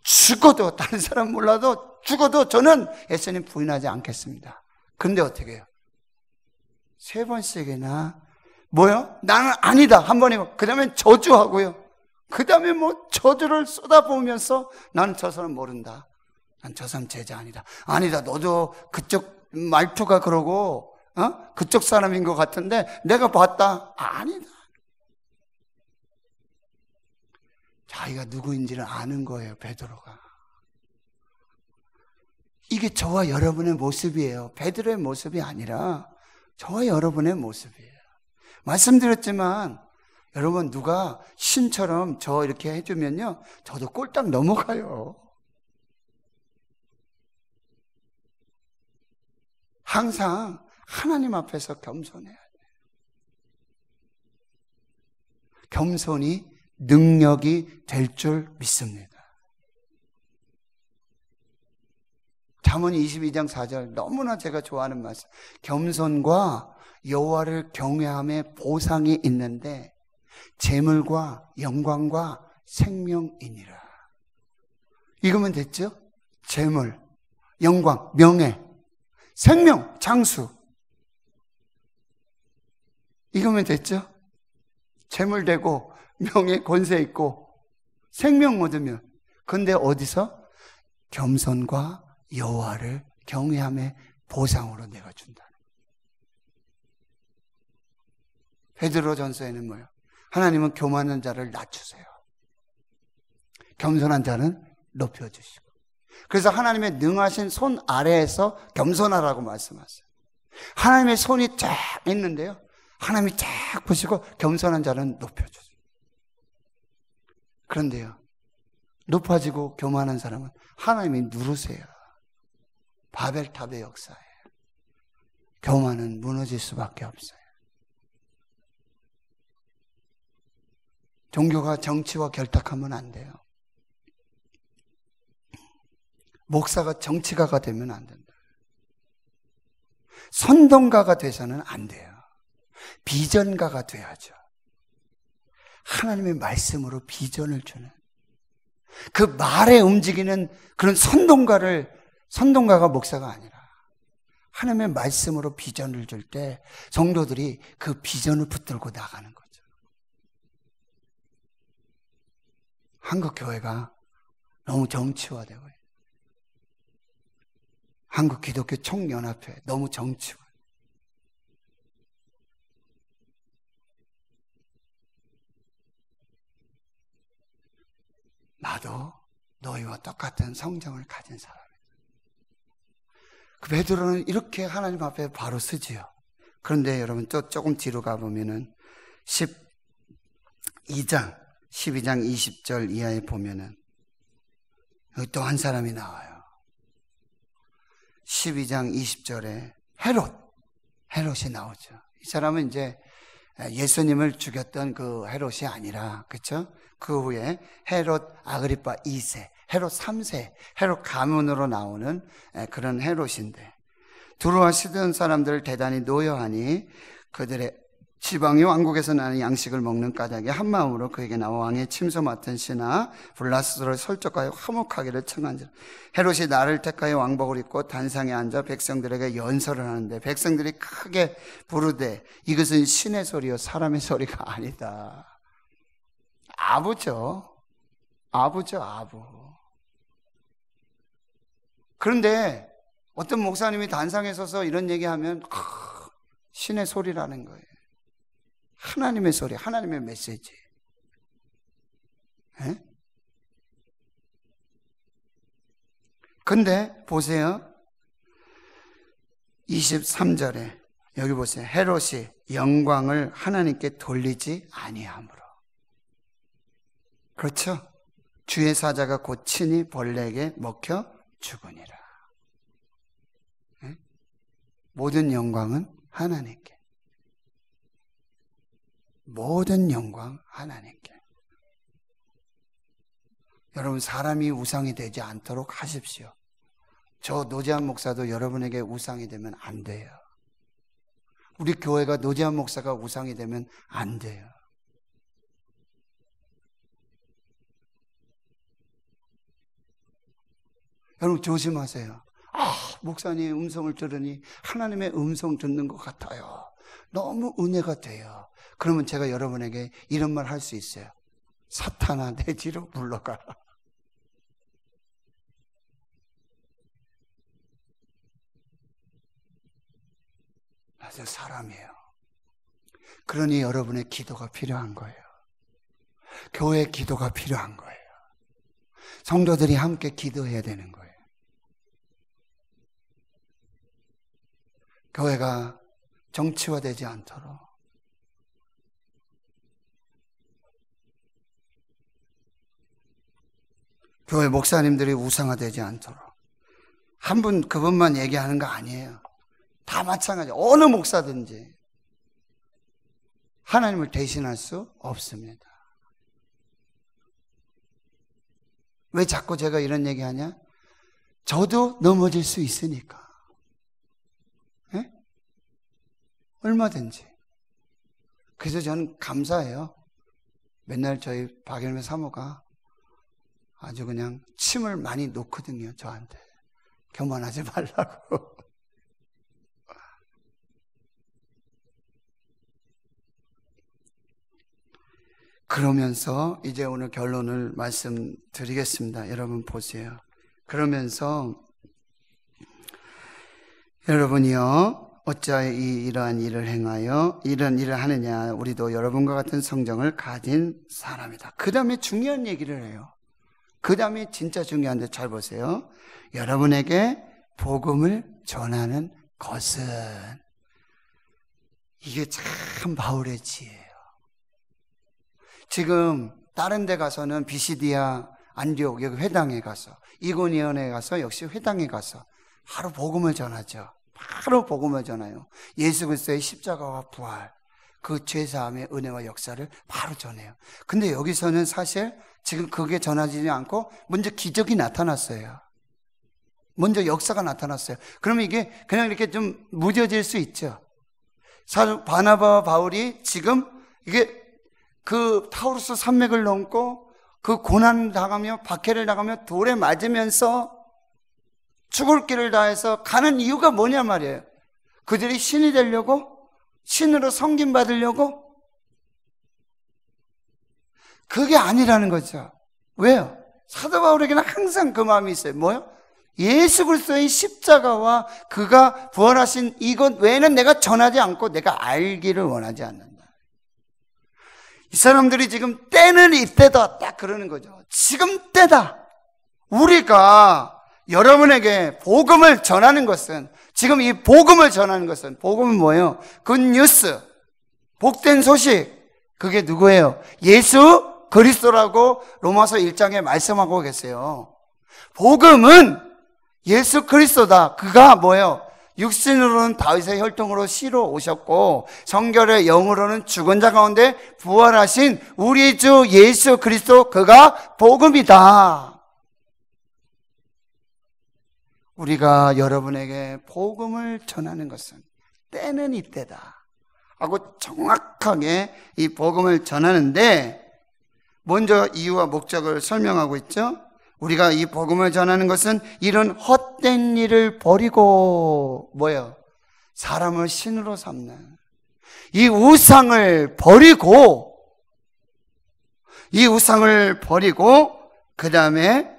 죽어도, 다른 사람 몰라도 죽어도 저는 예수님 부인하지 않겠습니다. 근데 어떻게 해요? 3번씩이나 뭐요? 나는 아니다 한 번이고, 그 다음에 저주하고요, 그 다음에 뭐 저주를 쏟아부으면서 나는 저 사람 모른다, 난 저 사람 제자 아니다. 아니다, 너도 그쪽 말투가 그러고 그쪽 사람인 것 같은데 내가 봤다. 아니다. 자기가 누구인지를 아는 거예요, 베드로가. 이게 저와 여러분의 모습이에요. 베드로의 모습이 아니라 저와 여러분의 모습이에요. 말씀드렸지만 여러분, 누가 신처럼 저 이렇게 해주면요, 저도 꼴딱 넘어가요. 항상 하나님 앞에서 겸손해야 돼요. 겸손이 능력이 될 줄 믿습니다. 잠언 22장 4절, 너무나 제가 좋아하는 말씀. 겸손과 여호와를 경외함에 보상이 있는데 재물과 영광과 생명이니라. 이거면 됐죠? 재물, 영광, 명예, 생명, 장수. 이거면 됐죠? 재물 되고 명예, 권세 있고 생명 얻으면. 근데 어디서? 겸손과 여호와를 경외함의 보상으로 내가 준다. 베드로전서에는 뭐예요? 하나님은 교만한 자를 낮추세요. 겸손한 자는 높여주시고. 그래서 하나님의 능하신 손 아래에서 겸손하라고 말씀하세요. 하나님의 손이 쫙 있는데요, 하나님이 쫙 보시고 겸손한 자는 높여주세요. 그런데요, 높아지고 교만한 사람은 하나님이 누르세요. 바벨탑의 역사예요. 교만은 무너질 수밖에 없어요. 종교가 정치와 결탁하면 안 돼요. 목사가 정치가가 되면 안 된다. 선동가가 돼서는 안 돼요. 비전가가 돼야죠. 하나님의 말씀으로 비전을 주는, 그 말에 움직이는 그런 선동가가 목사가 아니라 하나님의 말씀으로 비전을 줄 때 성도들이 그 비전을 붙들고 나가는 거죠. 한국 교회가 너무 정치화되고 있어요. 한국 기독교 총연합회 너무 정치화. 나도 너희와 똑같은 성정을 가진 사람이다. 그 베드로는 이렇게 하나님 앞에 바로 서지요. 그런데 여러분 또 조금 뒤로 가보면은 12장 20절 이하에 보면은 여기 또 한 사람이 나와요. 12장 20절에 헤롯이 나오죠. 이 사람은 이제 예수님을 죽였던 그 헤롯이 아니라, 그렇죠? 그 후에 헤롯 아그리파 2세, 헤롯 3세, 헤롯 가문으로 나오는 그런 헤롯인데, 두로와 시돈 사람들을 대단히 노여하니 그들의 지방의 왕국에서 나는 양식을 먹는 까닭에 한 마음으로 그에게 나와 왕의 침소 맡은 신하 블라스를 설적하여 화목하기를 청한지라. 헤롯이 나를 택하여 왕복을 입고 단상에 앉아 백성들에게 연설을 하는데 백성들이 크게 부르되 이것은 신의 소리요 사람의 소리가 아니다. 아부죠. 아부. 그런데 어떤 목사님이 단상에 서서 이런 얘기하면 신의 소리라는 거예요. 하나님의 소리, 하나님의 메시지. 근데 보세요. 23절에 여기 보세요. 헤롯이 영광을 하나님께 돌리지 아니하므로. 그렇죠? 주의 사자가 곧 친히 벌레에게 먹혀 죽으니라. 모든 영광은 하나님께. 모든 영광 하나님께. 여러분, 사람이 우상이 되지 않도록 하십시오. 저 노재한 목사도 여러분에게 우상이 되면 안 돼요. 우리 교회가 노재한 목사가 우상이 되면 안 돼요. 여러분 조심하세요. 목사님의 음성을 들으니 하나님의 음성 듣는 것 같아요. 너무 은혜가 돼요. 그러면 제가 여러분에게 이런 말 할 수 있어요. 사탄아, 내 뒤로 물러가라. 저 사람이에요. 그러니 여러분의 기도가 필요한 거예요. 교회 기도가 필요한 거예요. 성도들이 함께 기도해야 되는 거예요. 교회가 정치화되지 않도록. 교회 목사님들이 우상화되지 않도록. 한 분 그분만 얘기하는 거 아니에요. 다 마찬가지. 어느 목사든지 하나님을 대신할 수 없습니다. 왜 자꾸 제가 이런 얘기하냐? 저도 넘어질 수 있으니까. 네? 얼마든지. 그래서 저는 감사해요. 맨날 저희 박일매 사모가 아주 그냥 침을 많이 놓거든요, 저한테. 교만하지 말라고. 그러면서 이제 오늘 결론을 말씀드리겠습니다. 여러분 보세요. 그러면서 여러분이요, 어찌하여 이러한 일을 행하여 이런 일을 하느냐. 우리도 여러분과 같은 성정을 가진 사람이다. 그 다음에 중요한 얘기를 해요. 그 다음에 진짜 중요한데 잘 보세요. 여러분에게 복음을 전하는 것은, 이게 참 바울의 지혜예요. 지금 다른 데 가서는 비시디아, 안디옥, 여기 회당에 가서, 이고니온에 가서 역시 회당에 가서 바로 복음을 전하죠. 바로 복음을 전해요. 예수 그리스도의 십자가와 부활, 그 죄사함의 은혜와 역사를 바로 전해요. 근데 여기서는 사실 지금 그게 전하지 않고 먼저 기적이 나타났어요. 먼저 역사가 나타났어요. 그러면 이게 그냥 이렇게 좀 무뎌질 수 있죠. 바나바와 바울이 지금 이게 그 타우루스 산맥을 넘고 그 고난을 당하며 박해를 당하며 돌에 맞으면서 죽을 길을 다해서 가는 이유가 뭐냐 말이에요. 그들이 신이 되려고, 신으로 섬김 받으려고? 그게 아니라는 거죠. 왜요? 사도 바울에게는 항상 그 마음이 있어요. 뭐요? 예수 그리스도의 십자가와 그가 부활하신 이것 외에는 내가 전하지 않고 내가 알기를 원하지 않는다. 이 사람들이 지금 때는 이때다, 딱 그러는 거죠. 지금 때다. 우리가 여러분에게 복음을 전하는 것은, 지금 이 복음을 전하는 것은, 복음은 뭐예요? 굿뉴스, 복된 소식. 그게 누구예요? 예수 그리스도라고 로마서 1장에 말씀하고 계세요. 복음은 예수 그리스도다. 그가 뭐예요? 육신으로는 다윗의 혈통으로 씨로 오셨고 성결의 영으로는 죽은 자 가운데 부활하신 우리 주 예수 그리스도, 그가 복음이다. 우리가 여러분에게 복음을 전하는 것은 때는 이때다 하고 정확하게 이 복음을 전하는데, 먼저 이유와 목적을 설명하고 있죠. 우리가 이 복음을 전하는 것은 이런 헛된 일을 버리고, 뭐예요? 사람을 신으로 삼는 이 우상을 버리고, 그 다음에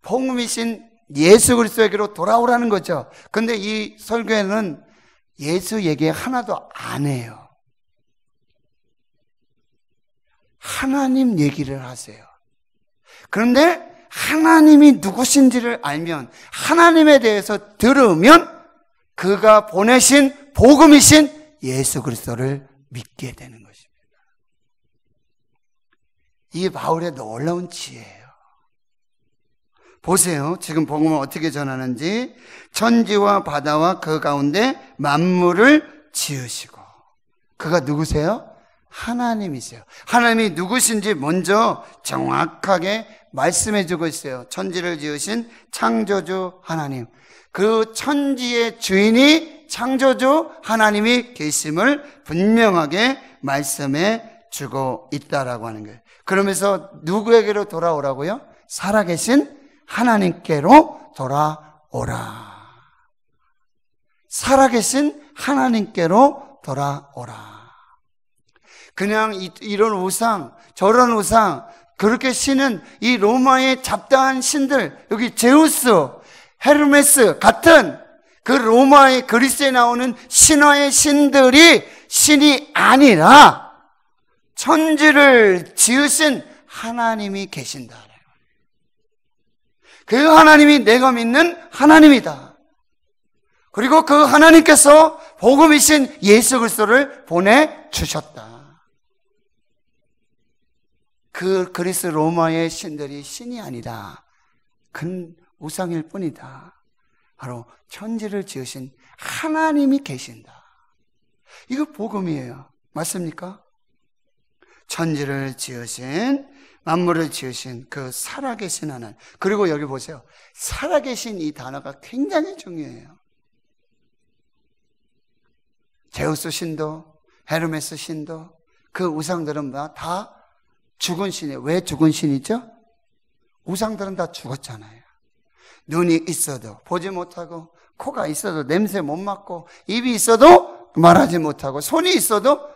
복음이신 예수 그리스도에게로 돌아오라는 거죠. 근데 이 설교에는 예수 얘기 하나도 안 해요. 하나님 얘기를 하세요. 그런데 하나님이 누구신지를 알면, 하나님에 대해서 들으면 그가 보내신 복음이신 예수 그리스도를 믿게 되는 것입니다. 이 바울의 놀라운 지혜예요. 보세요. 지금 복음을 어떻게 전하는지. 천지와 바다와 그 가운데 만물을 지으시고. 그가 누구세요? 하나님이세요. 하나님이 누구신지 먼저 정확하게 말씀해 주고 있어요. 천지를 지으신 창조주 하나님, 그 천지의 주인이 창조주 하나님이 계심을 분명하게 말씀해 주고 있다라고 하는 거예요. 그러면서 누구에게로 돌아오라고요? 살아계신 하나님께로 돌아오라. 살아계신 하나님께로 돌아오라. 그냥 이런 우상, 저런 우상, 그렇게 신은 이 로마의 잡다한 신들, 여기 제우스, 헤르메스 같은 그 로마의 그리스에 나오는 신화의 신들이 신이 아니라 천지를 지으신 하나님이 계신다. 그 하나님이 내가 믿는 하나님이다. 그리고 그 하나님께서 복음이신 예수 그리스도를 보내주셨다. 그 그리스 로마의 신들이 신이 아니다. 그건 우상일 뿐이다. 바로 천지를 지으신 하나님이 계신다. 이거 복음이에요. 맞습니까? 천지를 지으신, 만물을 지으신 그 살아계신 하나님. 그리고 여기 보세요. 살아계신 이 단어가 굉장히 중요해요. 제우스 신도, 헤르메스 신도, 그 우상들은 다 죽은 신이에요. 왜 죽은 신이죠? 우상들은 다 죽었잖아요. 눈이 있어도 보지 못하고, 코가 있어도 냄새 못 맡고, 입이 있어도 말하지 못하고, 손이 있어도,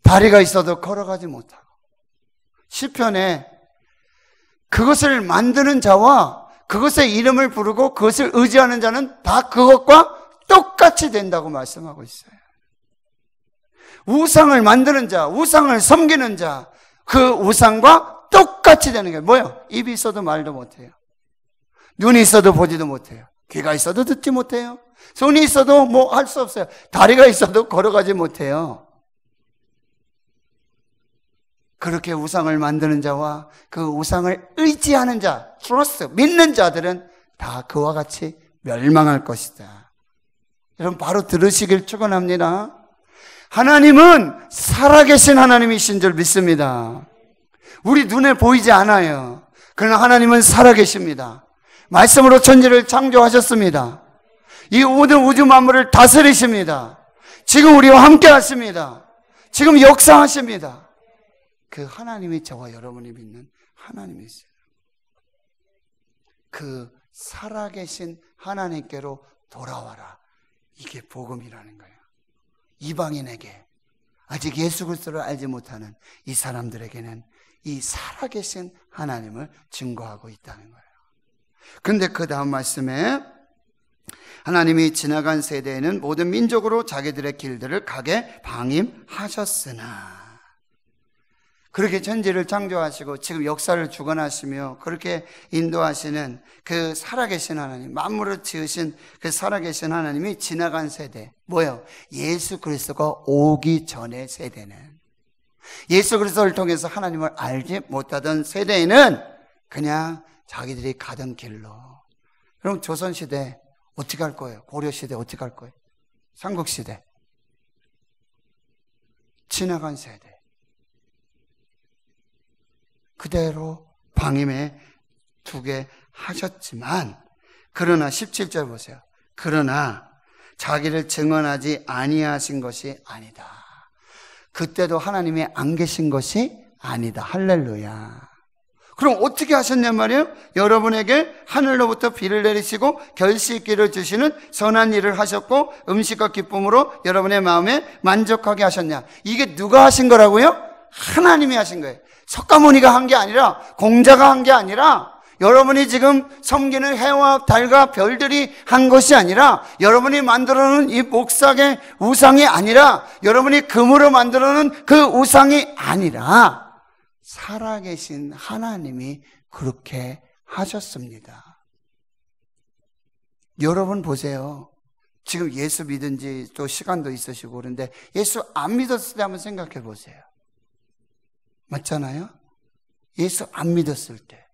다리가 있어도 걸어가지 못하고. 시편에 그것을 만드는 자와 그것의 이름을 부르고 그것을 의지하는 자는 다 그것과 똑같이 된다고 말씀하고 있어요. 우상을 만드는 자, 우상을 섬기는 자, 그 우상과 똑같이 되는 게 뭐예요? 입이 있어도 말도 못해요. 눈이 있어도 보지도 못해요. 귀가 있어도 듣지 못해요. 손이 있어도 뭐 할 수 없어요. 다리가 있어도 걸어가지 못해요. 그렇게 우상을 만드는 자와 그 우상을 의지하는 자, 트러스트, 믿는 자들은 다 그와 같이 멸망할 것이다. 여러분 바로 들으시길 축원합니다. 하나님은 살아계신 하나님이신 줄 믿습니다. 우리 눈에 보이지 않아요. 그러나 하나님은 살아계십니다. 말씀으로 천지를 창조하셨습니다. 이 모든 우주 만물을 다스리십니다. 지금 우리와 함께 하십니다. 지금 역사하십니다. 그 하나님이 저와 여러분이 믿는 하나님이세요. 그 살아계신 하나님께로 돌아와라. 이게 복음이라는 거예요. 이방인에게, 아직 예수 그리스도를 알지 못하는 이 사람들에게는 이 살아계신 하나님을 증거하고 있다는 거예요. 근데 그 다음 말씀에 하나님이 지나간 세대에는 모든 민족으로 자기들의 길들을 가게 방임하셨으나, 그렇게 천지를 창조하시고 지금 역사를 주관하시며 그렇게 인도하시는 그 살아계신 하나님, 만물을 지으신 그 살아계신 하나님이 지나간 세대, 뭐예요? 예수 그리스도가 오기 전의 세대는, 예수 그리스도를 통해서 하나님을 알지 못하던 세대에는 그냥 자기들이 가던 길로. 그럼 조선시대 어떻게 할 거예요? 고려시대 어떻게 할 거예요? 삼국시대 지나간 세대 그대로 방임에 두게 하셨지만, 그러나 17절 보세요. 그러나 자기를 증언하지 아니하신 것이 아니다. 그때도 하나님이 안 계신 것이 아니다. 할렐루야. 그럼 어떻게 하셨냔 말이에요? 여러분에게 하늘로부터 비를 내리시고 결실기를 주시는 선한 일을 하셨고 음식과 기쁨으로 여러분의 마음에 만족하게 하셨냐. 이게 누가 하신 거라고요? 하나님이 하신 거예요. 석가모니가 한 게 아니라, 공자가 한 게 아니라, 여러분이 지금 섬기는 해와 달과 별들이 한 것이 아니라, 여러분이 만들어 놓은 이 목삭의 우상이 아니라, 여러분이 금으로 만들어 놓은 그 우상이 아니라, 살아계신 하나님이 그렇게 하셨습니다. 여러분 보세요. 지금 예수 믿은 지 또 시간도 있으시고 그런데 예수 안 믿었을 때 한번 생각해 보세요. 맞잖아요? 예수 안 믿었을 때,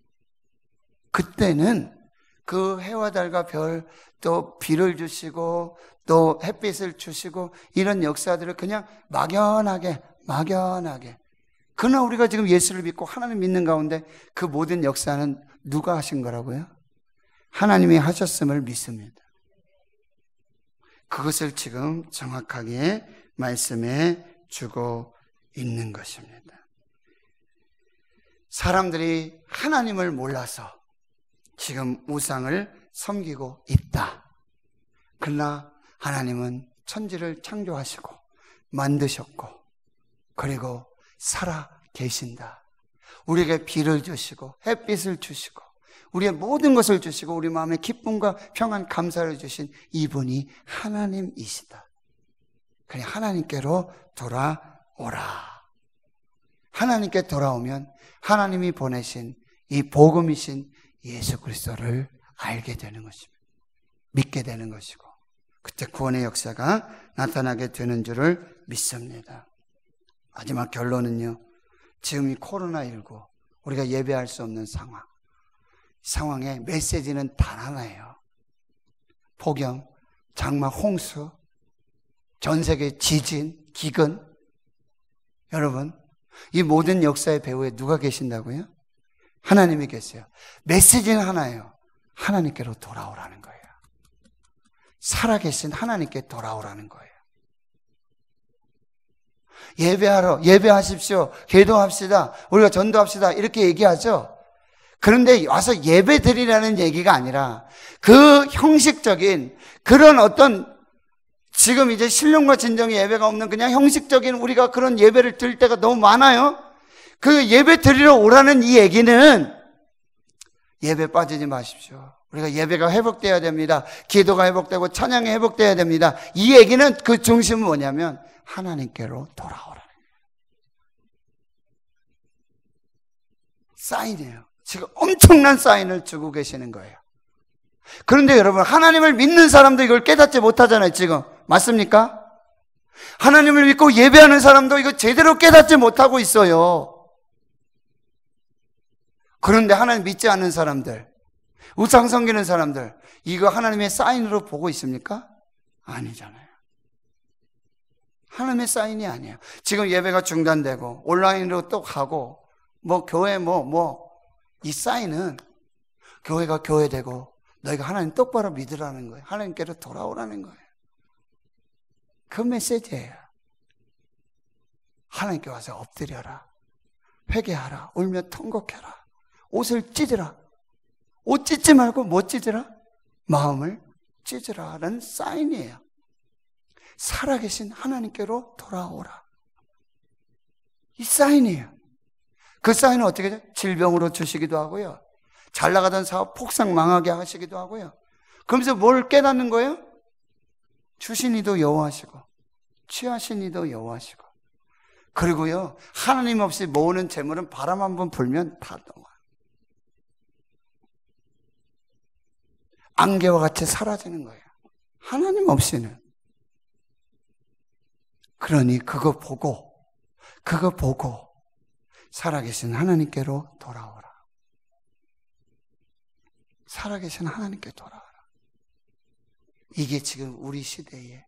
그때는 그 해와 달과 별, 또 비를 주시고 또 햇빛을 주시고 이런 역사들을 그냥 막연하게 그러나 우리가 지금 예수를 믿고 하나님 믿는 가운데 그 모든 역사는 누가 하신 거라고요? 하나님이 하셨음을 믿습니다. 그것을 지금 정확하게 말씀해 주고 있는 것입니다. 사람들이 하나님을 몰라서 지금 우상을 섬기고 있다. 그러나 하나님은 천지를 창조하시고 만드셨고 그리고 살아 계신다. 우리에게 비를 주시고 햇빛을 주시고 우리의 모든 것을 주시고 우리 마음에 기쁨과 평안 감사를 주신 이분이 하나님이시다. 그냥 하나님께로 돌아오라. 하나님께 돌아오면 하나님이 보내신 이 복음이신 예수 그리스도를 알게 되는 것입니다. 믿게 되는 것이고 그때 구원의 역사가 나타나게 되는 줄을 믿습니다. 마지막 결론은요, 지금 이 코로나19 우리가 예배할 수 없는 상황에 메시지는 단 하나예요. 폭염, 장마, 홍수, 전 세계 지진, 기근. 여러분, 이 모든 역사의 배후에 누가 계신다고요? 하나님이 계세요. 메시지는 하나예요. 하나님께로 돌아오라는 거예요. 살아계신 하나님께 돌아오라는 거예요. 예배하십시오. 기도합시다. 우리가 전도합시다. 이렇게 얘기하죠. 그런데 와서 예배 드리라는 얘기가 아니라 그 형식적인 그런 어떤 지금 이제 신령과 진정의 예배가 없는 그냥 형식적인 우리가 그런 예배를 드릴 때가 너무 많아요. 그 예배 드리러 오라는 이 얘기는 예배 빠지지 마십시오. 우리가 예배가 회복되어야 됩니다. 기도가 회복되고 찬양이 회복되어야 됩니다. 이 얘기는 그 중심은 뭐냐면 하나님께로 돌아오라는 거예요. 사인이에요. 지금 엄청난 사인을 주고 계시는 거예요. 그런데 여러분, 하나님을 믿는 사람도 이걸 깨닫지 못하잖아요, 지금. 맞습니까? 하나님을 믿고 예배하는 사람도 이거 제대로 깨닫지 못하고 있어요. 그런데 하나님 믿지 않는 사람들, 우상 섬기는 사람들, 이거 하나님의 사인으로 보고 있습니까? 아니잖아요. 하나님의 사인이 아니에요. 지금 예배가 중단되고 온라인으로 또 가고 교회 이 사인은 교회가 교회되고 너희가 하나님 똑바로 믿으라는 거예요. 하나님께로 돌아오라는 거예요. 그 메시지예요. 하나님께 와서 엎드려라, 회개하라, 울며 통곡해라, 옷을 찢으라. 옷 찢지 말고 뭐 찢으라? 마음을 찢으라는 사인이에요. 살아계신 하나님께로 돌아오라. 이 사인이에요. 그 사인은 어떻게 해요? 질병으로 주시기도 하고요, 잘 나가던 사업 폭삭 망하게 하시기도 하고요. 그러면서 뭘 깨닫는 거예요? 주신 이도 여호와시고 취하신 이도 여호와시고, 그리고요, 하나님 없이 모으는 재물은 바람 한번 불면 다 넘어요. 안개와 같이 사라지는 거예요, 하나님 없이는. 그러니 그거 보고 살아계신 하나님께로 돌아오라. 살아계신 하나님께 돌아오라. 이게 지금 우리 시대에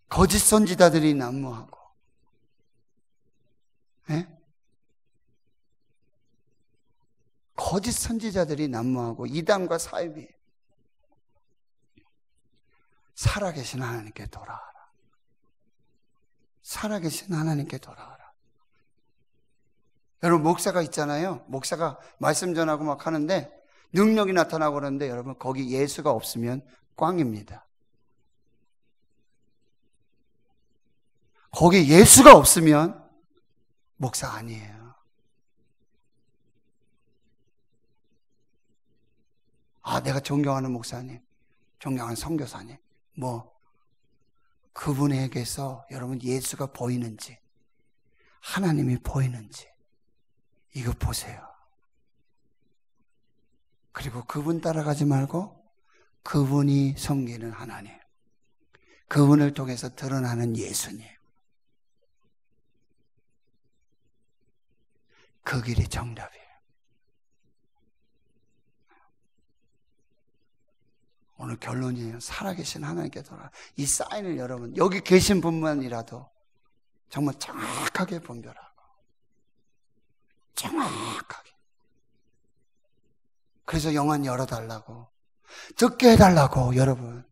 거짓 선지자들이 난무하고, 거짓 선지자들이 난무하고 이단과 사입이, 살아계신 하나님께 돌아와라. 살아계신 하나님께 돌아와라. 여러분, 목사가 있잖아요. 목사가 말씀 전하고 막 하는데 능력이 나타나고 그러는데, 여러분, 거기 예수가 없으면 꽝입니다. 거기 예수가 없으면 목사 아니에요. 내가 존경하는 목사님, 존경하는 선교사님, 그분에게서 여러분 예수가 보이는지, 하나님이 보이는지 이거 보세요. 그리고 그분 따라가지 말고 그분이 섬기는 하나님, 그분을 통해서 드러나는 예수님, 그 길이 정답이에요. 오늘 결론이에요. 살아계신 하나님께 돌아와. 이 사인을 여러분, 여기 계신 분만이라도 정말 정확하게 분별하고, 정확하게. 그래서 영안 열어달라고, 듣게 해달라고. 여러분,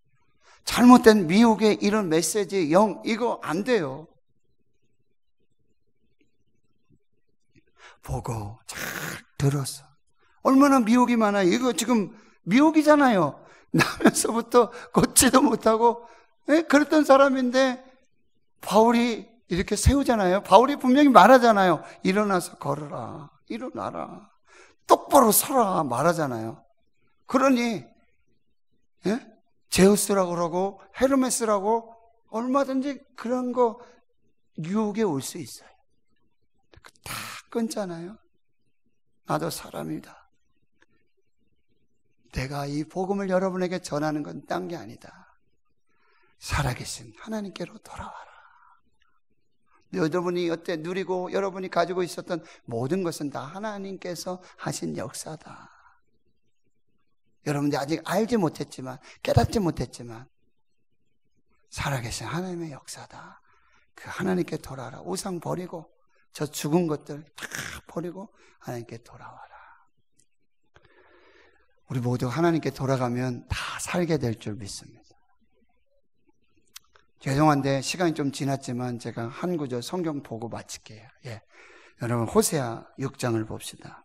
잘못된 미혹의 이런 메시지, 이거 안 돼요. 보고 잘 들었어. 얼마나 미혹이 많아요. 이거 지금 미혹이잖아요. 나면서부터 걷지도 못하고 그랬던 사람인데, 바울이 이렇게 세우잖아요. 바울이 분명히 말하잖아요. 일어나서 걸으라, 일어나라, 똑바로 서라 말하잖아요. 그러니 제우스라고 그러고 헤르메스라고 얼마든지 그런 거 유혹에 올 수 있어요. 다 끊잖아요. 나도 사람이다. 내가 이 복음을 여러분에게 전하는 건 딴 게 아니다. 살아계신 하나님께로 돌아와라. 여러분이 여태 누리고 여러분이 가지고 있었던 모든 것은 다 하나님께서 하신 역사다. 여러분들이 아직 알지 못했지만, 깨닫지 못했지만 살아계신 하나님의 역사다. 그 하나님께 돌아와라. 우상 버리고 저 죽은 것들 다 버리고 하나님께 돌아와라. 우리 모두 하나님께 돌아가면 다 살게 될 줄 믿습니다. 죄송한데 시간이 좀 지났지만 제가 한 구절 성경 보고 마칠게요. 여러분, 호세아 6장을 봅시다.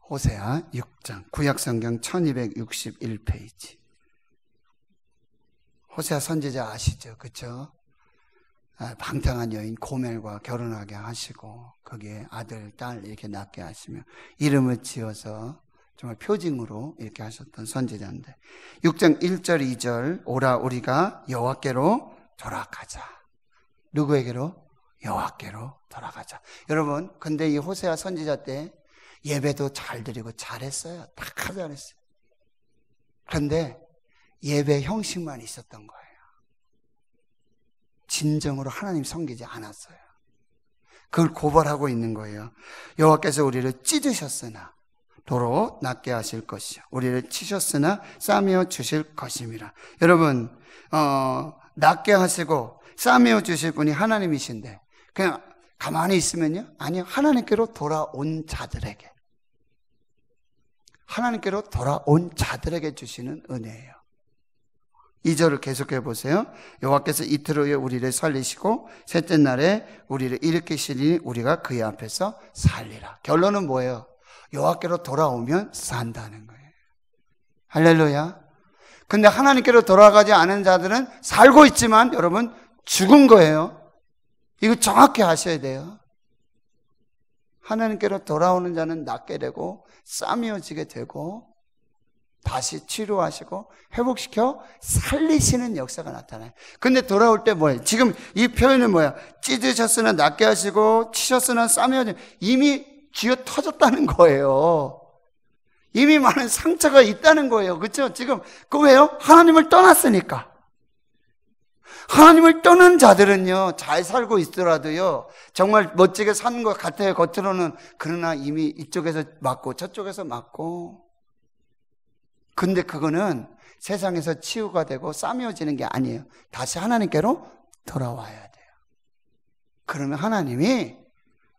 호세아 6장, 구약성경 1261페이지. 호세아 선지자 아시죠? 그렇죠? 방탕한 여인 고멜과 결혼하게 하시고 거기에 아들, 딸 이렇게 낳게 하시며 이름을 지어서 정말 표징으로 이렇게 하셨던 선지자인데 6장 1절 2절 오라 우리가 여호와께로 돌아가자. 누구에게로? 여호와께로 돌아가자. 여러분 근데 이 호세아 선지자 때 예배도 잘 드리고 잘했어요. 다 잘했어요. 그런데 예배 형식만 있었던 거예요. 진정으로 하나님 섬기지 않았어요. 그걸 고발하고 있는 거예요. 여호와께서 우리를 찢으셨으나 도로 낫게 하실 것이요 우리를 치셨으나 싸매어 주실 것임이라. 여러분 낫게 하시고 싸매어 주실 분이 하나님이신데 그냥 가만히 있으면요? 아니요. 하나님께로 돌아온 자들에게 주시는 은혜예요. 2절을 계속해 보세요. 여호와께서 이틀 후에 우리를 살리시고 셋째 날에 우리를 일으키시니 우리가 그의 앞에서 살리라. 결론은 뭐예요? 여호와께로 돌아오면 산다는 거예요. 할렐루야. 근데 하나님께로 돌아가지 않은 자들은 살고 있지만 여러분 죽은 거예요. 이거 정확히 아셔야 돼요. 하나님께로 돌아오는 자는 낫게 되고 싸매어지게 되고 다시 치료하시고 회복시켜 살리시는 역사가 나타나요. 근데 돌아올 때 뭐예요? 지금 이 표현은 뭐야? 찢으셨으나 낫게 하시고 치셨으나 싸매어지 이미 쥐어 터졌다는 거예요. 이미 많은 상처가 있다는 거예요. 그렇죠? 지금 그 왜요? 하나님을 떠났으니까. 하나님을 떠난 자들은요 잘 살고 있더라도요 정말 멋지게 사는 것 같아요 겉으로는. 그러나 이미 이쪽에서 맞고 저쪽에서 맞고. 근데 그거는 세상에서 치유가 되고 싸매어지는 게 아니에요. 다시 하나님께로 돌아와야 돼요. 그러면 하나님이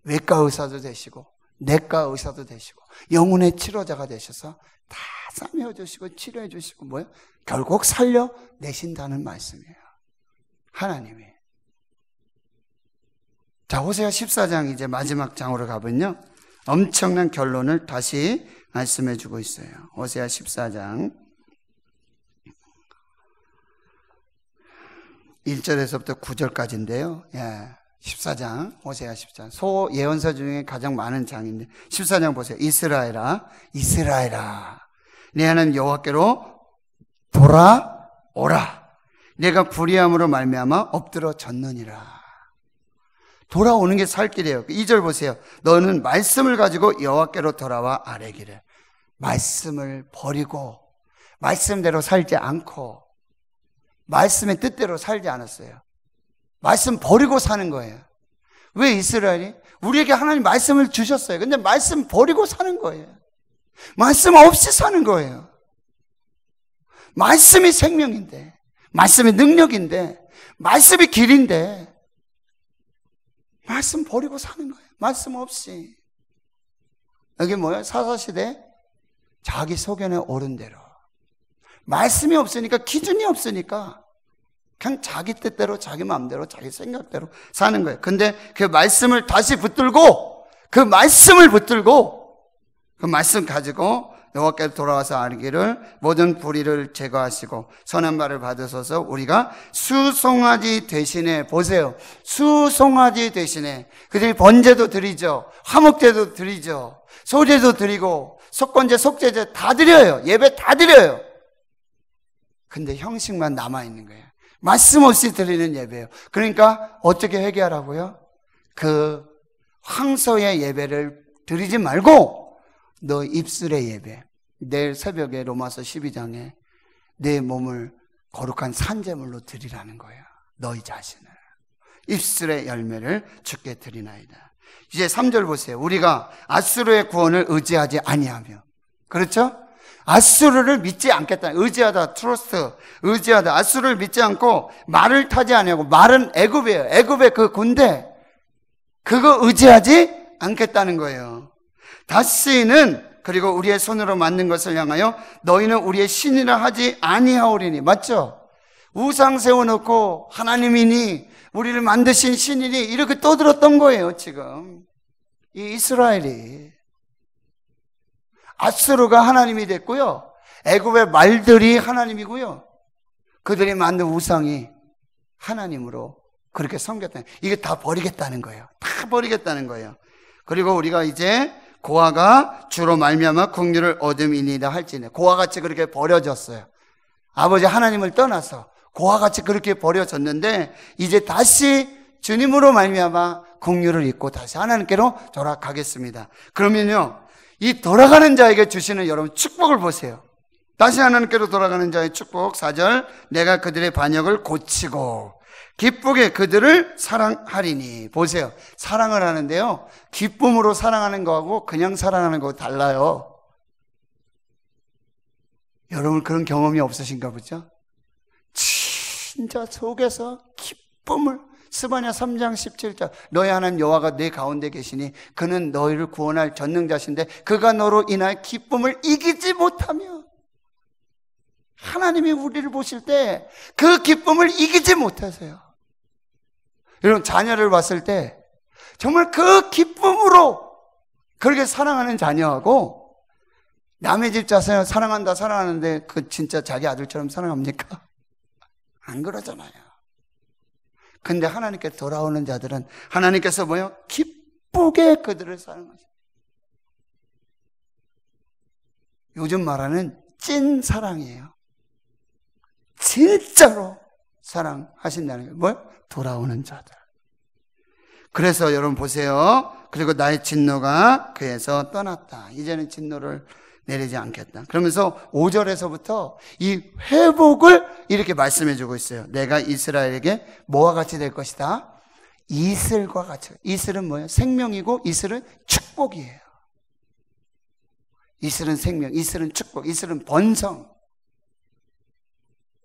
외과 의사도 되시고 내과 의사도 되시고 영혼의 치료자가 되셔서 다 싸매어 주시고 치료해 주시고 뭐예요? 결국 살려내신다는 말씀이에요. 하나님이. 자, 호세아 14장 이제 마지막 장으로 가면요 엄청난 결론을 다시 말씀해 주고 있어요. 호세아 14장 1절에서부터 9절까지인데요. 14장, 호세아 14장. 소 예언서 중에 가장 많은 장인데 14장 보세요. 이스라엘아, 내 하나님 여호와께로 돌아오라. 내가 불의함으로 말미암아 엎드러 졌느니라. 돌아오는 게 살 길이에요. 2절 보세요. 너는 말씀을 가지고 여호와께로 돌아와 아뢰기를. 말씀을 버리고 말씀대로 살지 않고 말씀의 뜻대로 살지 않았어요. 말씀 버리고 사는 거예요. 왜 이스라엘이? 우리에게 하나님 말씀을 주셨어요. 근데 말씀 버리고 사는 거예요. 말씀 없이 사는 거예요. 말씀이 생명인데, 말씀이 능력인데, 말씀이 길인데 말씀 버리고 사는 거예요. 말씀 없이. 여기 뭐예요? 사사시대 자기 소견에 오른 대로. 말씀이 없으니까, 기준이 없으니까 그냥 자기 뜻대로, 자기 마음대로, 자기 생각대로 사는 거예요. 근데 그 말씀을 다시 붙들고, 그 말씀 가지고 여호와께로 돌아와서 아뢰기를 모든 불의를 제거하시고 선한 말을 받으소서. 우리가 수송아지 대신에, 보세요, 수송아지 대신에 그들이 번제도 드리죠, 화목제도 드리죠, 소제도 드리고 속건제, 속제제 다 드려요. 예배 다 드려요. 근데 형식만 남아있는 거예요. 말씀 없이 드리는 예배예요. 그러니까 어떻게 회개하라고요? 그 황소의 예배를 드리지 말고 너 입술의 예배, 내일 새벽에 로마서 12장에 내 몸을 거룩한 산제물로 드리라는 거예요. 너희 자신을. 입술의 열매를 주께 드리나이다. 이제 3절 보세요. 우리가 아수르의 구원을 의지하지 아니하며. 그렇죠? 아수르를 믿지 않겠다. 의지하다, 트러스트, 의지하다. 아수르를 믿지 않고 말을 타지 아니하고, 말은 애굽이에요. 애굽의 그 군대, 그거 의지하지 않겠다는 거예요. 다시는, 그리고 우리의 손으로 만든 것을 향하여 너희는 우리의 신이라 하지 아니하오리니. 맞죠? 우상 세워놓고 하나님이니 우리를 만드신 신이니 이렇게 떠들었던 거예요. 지금 이 이스라엘이. 아수르가 하나님이 됐고요, 애굽의 말들이 하나님이고요, 그들이 만든 우상이 하나님으로 그렇게 섬겼다. 이게 다 버리겠다는 거예요. 다 버리겠다는 거예요. 그리고 우리가 이제 고아가 주로 말미암아 긍휼을 얻음이니라 할지니, 고아같이 그렇게 버려졌어요. 아버지 하나님을 떠나서 고아같이 그렇게 버려졌는데 이제 다시 주님으로 말미암아 긍휼을 잊고 다시 하나님께로 돌아가겠습니다. 그러면요, 이 돌아가는 자에게 주시는 여러분 축복을 보세요. 다시 하나님께로 돌아가는 자의 축복 4절, 내가 그들의 반역을 고치고 기쁘게 그들을 사랑하리니. 보세요, 사랑을 하는데요, 기쁨으로 사랑하는 거하고 그냥 사랑하는 거 달라요. 여러분 그런 경험이 없으신가 보죠? 진짜 속에서 기쁨을, 스바냐 3장 17절, 너희 하나님 여호와가 내 가운데 계시니 그는 너희를 구원할 전능자신데 그가 너로 인하여 기쁨을 이기지 못하며. 하나님이 우리를 보실 때 그 기쁨을 이기지 못하세요. 여러분 자녀를 봤을 때 정말 그 기쁨으로 그렇게 사랑하는 자녀하고 남의 집 자녀 사랑한다 사랑하는데 그 진짜 자기 아들처럼 사랑합니까? 안 그러잖아요. 근데 하나님께 돌아오는 자들은 하나님께서 뭐요? 기쁘게 그들을 사랑하십니다. 요즘 말하는 찐 사랑이에요. 진짜로 사랑하신다는 거예요. 뭘? 돌아오는 자들. 그래서 여러분 보세요. 그리고 나의 진노가 그에서 떠났다. 이제는 진노를 내리지 않겠다. 그러면서 5절에서부터 이 회복을 이렇게 말씀해 주고 있어요. 내가 이스라엘에게 뭐와 같이 될 것이다? 이슬과 같이. 이슬은 뭐예요? 생명이고 이슬은 축복이에요. 이슬은 생명, 이슬은 축복, 이슬은 번성.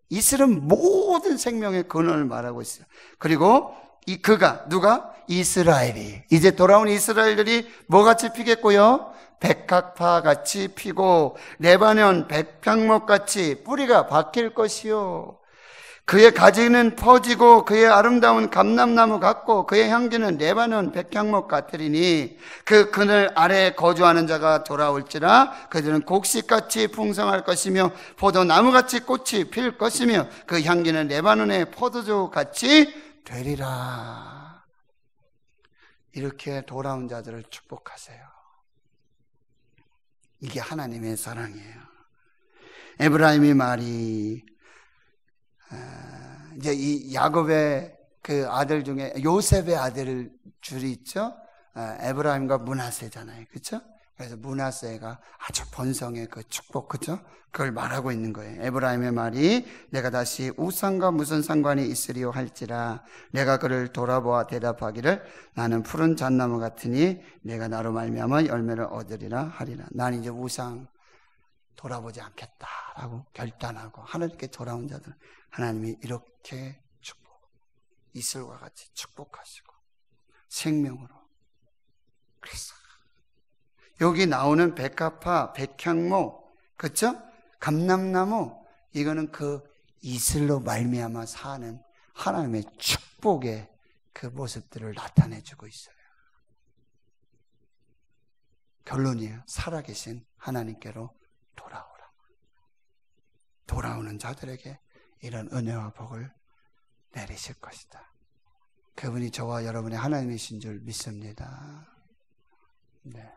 이슬은 모든 생명의 근원을 말하고 있어요. 그리고 그가, 누가? 이스라엘이. 이제 돌아온 이스라엘들이 뭐같이 피겠고요? 백합화같이 피고 레바논 백향목같이 뿌리가 박힐 것이요. 그의 가지는 퍼지고 그의 아름다운 감람나무 같고 그의 향기는 레바논 백향목 같으리니 그 그늘 아래에 거주하는 자가 돌아올지라 그들은 곡식같이 풍성할 것이며 포도나무같이 꽃이 필 것이며 그 향기는 레바논의 포도주같이 되리라. 이렇게 돌아온 자들을 축복하세요. 이게 하나님의 사랑이에요. 에브라임의 말이 이제 이 야곱의 그 아들 중에 요셉의 아들 줄이 있죠. 에브라임과 므낫세잖아요, 그렇죠? 그래서 므낫세가 아주 번성의 그 축복, 그렇죠? 그걸 말하고 있는 거예요. 에브라임의 말이 내가 다시 우상과 무슨 상관이 있으리요 할지라 내가 그를 돌아보아 대답하기를 나는 푸른 잣나무 같으니 내가 나로 말미암아 열매를 얻으리라 하리라. 난 이제 우상 돌아보지 않겠다라고 결단하고 하나님께 돌아온 자들 하나님이 이렇게 축복, 이슬과 같이 축복하시고 생명으로. 그래서 여기 나오는 백합화, 백향목, 그렇죠? 감람나무, 이거는 그 이슬로 말미암아 사는 하나님의 축복의 그 모습들을 나타내주고 있어요. 결론이에요. 살아계신 하나님께로 돌아오라. 돌아오는 자들에게 이런 은혜와 복을 내리실 것이다. 그분이 저와 여러분의 하나님이신 줄 믿습니다. 네.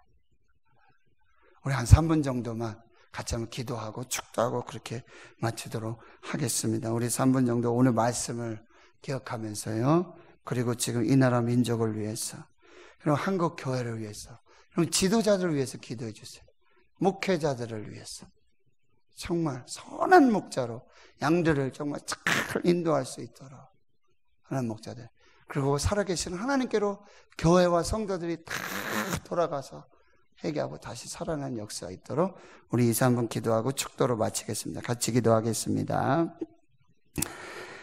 우리 한 3분 정도만 같이 한번 기도하고 축도하고 그렇게 마치도록 하겠습니다. 우리 3분 정도 오늘 말씀을 기억하면서요. 그리고 지금 이 나라 민족을 위해서, 그리고 한국 교회를 위해서, 그리고 지도자들을 위해서 기도해 주세요. 목회자들을 위해서. 정말 선한 목자로 양들을 정말 잘 인도할 수 있도록 하는 목자들. 그리고 살아계시는 하나님께로 교회와 성도들이 다 돌아가서 회개하고 다시 살아나는 역사가 있도록 우리 2, 3분 기도하고 축도로 마치겠습니다. 같이 기도하겠습니다.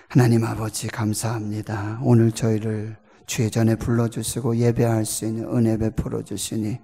하나님 아버지 감사합니다. 오늘 저희를 주의 전에 불러주시고 예배할 수 있는 은혜 베풀어 주시니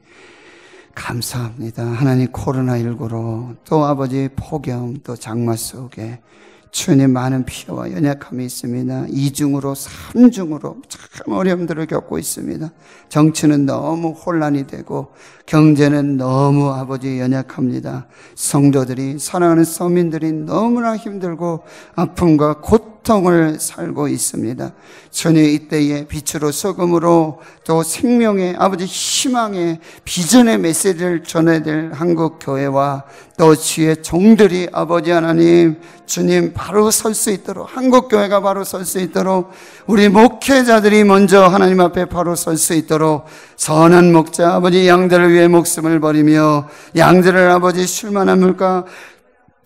감사합니다. 하나님 코로나19로 또 아버지 폭염 또 장마 속에 주님 많은 피해와 연약함이 있습니다. 2중으로 3중으로 참 어려움들을 겪고 있습니다. 정치는 너무 혼란이 되고 경제는 너무 아버지 연약합니다. 성도들이 사랑하는 서민들이 너무나 힘들고 아픔과 고통 고통을 살고 있습니다. 전혀 이때에 빛으로 소금으로 또 생명의 아버지 희망의 비전의 메시지를 전해야 될 한국교회와 또 주의 종들이 아버지 하나님 주님 바로 설 수 있도록 한국교회가 바로 설 수 있도록 우리 목회자들이 먼저 하나님 앞에 바로 설 수 있도록 선한 목자 아버지 양들을 위해 목숨을 버리며 양들을 아버지 쉴만한 물가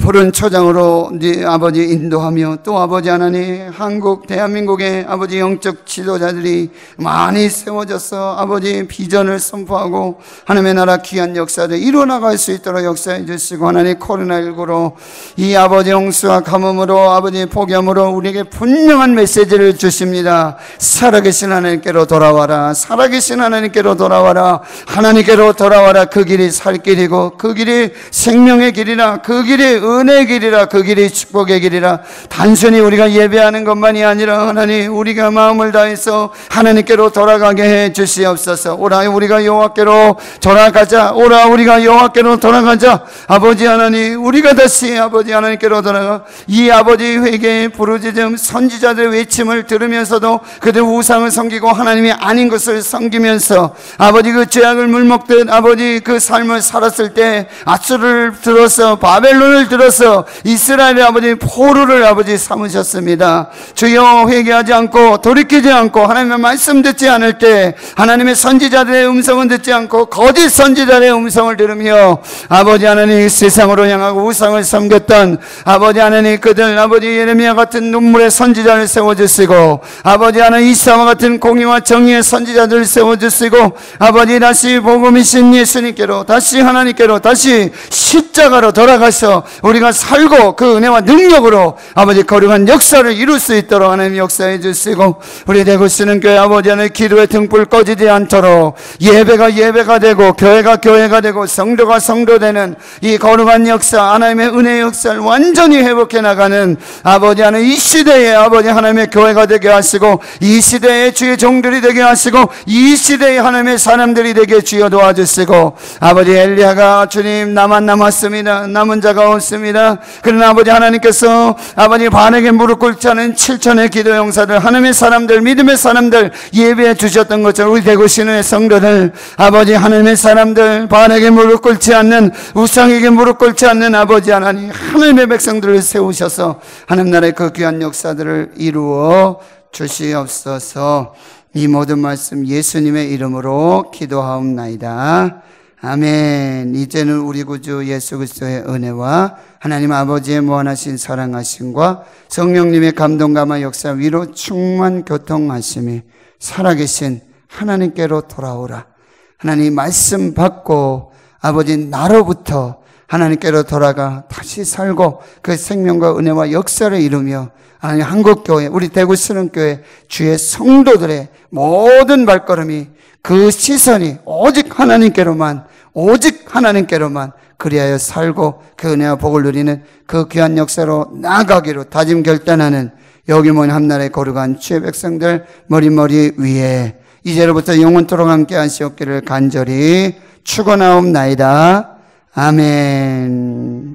푸른 초장으로 네 아버지 인도하며 또 아버지 하나님 한국 대한민국의 아버지 영적 지도자들이 많이 세워져서 아버지 비전을 선포하고 하나님의 나라 귀한 역사를 이루어나갈 수 있도록 역사해 주시고 하나님 코로나19로 이 아버지 홍수와 가뭄으로 아버지 폭염으로 우리에게 분명한 메시지를 주십니다. 살아계신 하나님께로 돌아와라. 살아계신 하나님께로 돌아와라. 하나님께로 돌아와라. 그 길이 살 길이고 그 길이 생명의 길이라 그 길이 은혜의 길이라 그 길이 축복의 길이라. 단순히 우리가 예배하는 것만이 아니라 하나님 우리가 마음을 다해서 하나님께로 돌아가게 해 주시옵소서. 오라 우리가 여호와께로 돌아가자. 오라 우리가 여호와께로 돌아가자. 아버지 하나님 우리가 다시 아버지 하나님께로 돌아가 이 아버지 회개의 부르짖음 선지자들의 외침을 들으면서도 그들 우상을 섬기고 하나님이 아닌 것을 섬기면서 아버지 그 죄악을 물먹듯 아버지 그 삶을 살았을 때 아수르를 들어서 바벨론을 들어서 이스라엘의 아버지 포로를 아버지 삼으셨습니다. 주여 회개하지 않고 돌이키지 않고 하나님의 말씀 듣지 않을 때 하나님의 선지자들의 음성은 듣지 않고 거짓 선지자들의 음성을 들으며 아버지 하나님 세상으로 향하고 우상을 섬겼던 아버지 하나님 그들 아버지 예레미야 같은 눈물의 선지자를 세워주시고 아버지 하나님 이사와 같은 공의와 정의의 선지자들을 세워주시고 아버지 다시 복음이신 예수님께로 다시 하나님께로 다시 십자가로 돌아가서 우리가 살고 그 은혜와 능력으로 아버지 거룩한 역사를 이룰 수 있도록 하나님 역사해 주시고 우리 대구 쓰는 교회 아버지 하나님 기도의 등불 꺼지지 않도록 예배가 예배가 되고 교회가 교회가 되고 성도가 성도되는 이 거룩한 역사 하나님의 은혜의 역사를 완전히 회복해 나가는 아버지 하나님 이 시대에 아버지 하나님의 교회가 되게 하시고 이 시대에 주의 종들이 되게 하시고 이 시대에 하나님의 사람들이 되게 주여 도와주시고 아버지 엘리야가 주님 나만 남았습니다. 남은 자가 없습니다. 그러나 아버지 하나님께서 아버지 반에게 무릎 꿇지 않은 7천의 기도 용사들 하나님의 사람들 믿음의 사람들 예배해 주셨던 것처럼 우리 대구 신의 성도들 아버지 하나님의 사람들 반에게 무릎 꿇지 않는 우상에게 무릎 꿇지 않는 아버지 하나님 하나님의 백성들을 세우셔서 하나님 나라의 그 귀한 역사들을 이루어 주시옵소서. 이 모든 말씀 예수님의 이름으로 기도하옵나이다. 아멘. 이제는 우리 구주 예수 그리스도의 은혜와 하나님 아버지의 무한하신 사랑하심과 성령님의 감동감화 역사 위로 충만 교통하심이 살아계신 하나님께로 돌아오라. 하나님 말씀 받고 아버지 나로부터 하나님께로 돌아가 다시 살고 그 생명과 은혜와 역사를 이루며 하나님 한국교회 우리 대구 수능교회 주의 성도들의 모든 발걸음이 그 시선이 오직 하나님께로만 그리하여 살고 그 은혜와 복을 누리는 그 귀한 역사로 나아가기로 다짐 결단하는 여기 모인 한나라의 거룩한 주의 백성들 머리 위에 이제로부터 영원토록 함께 하시옵기를 간절히 축원하옵나이다. 아멘.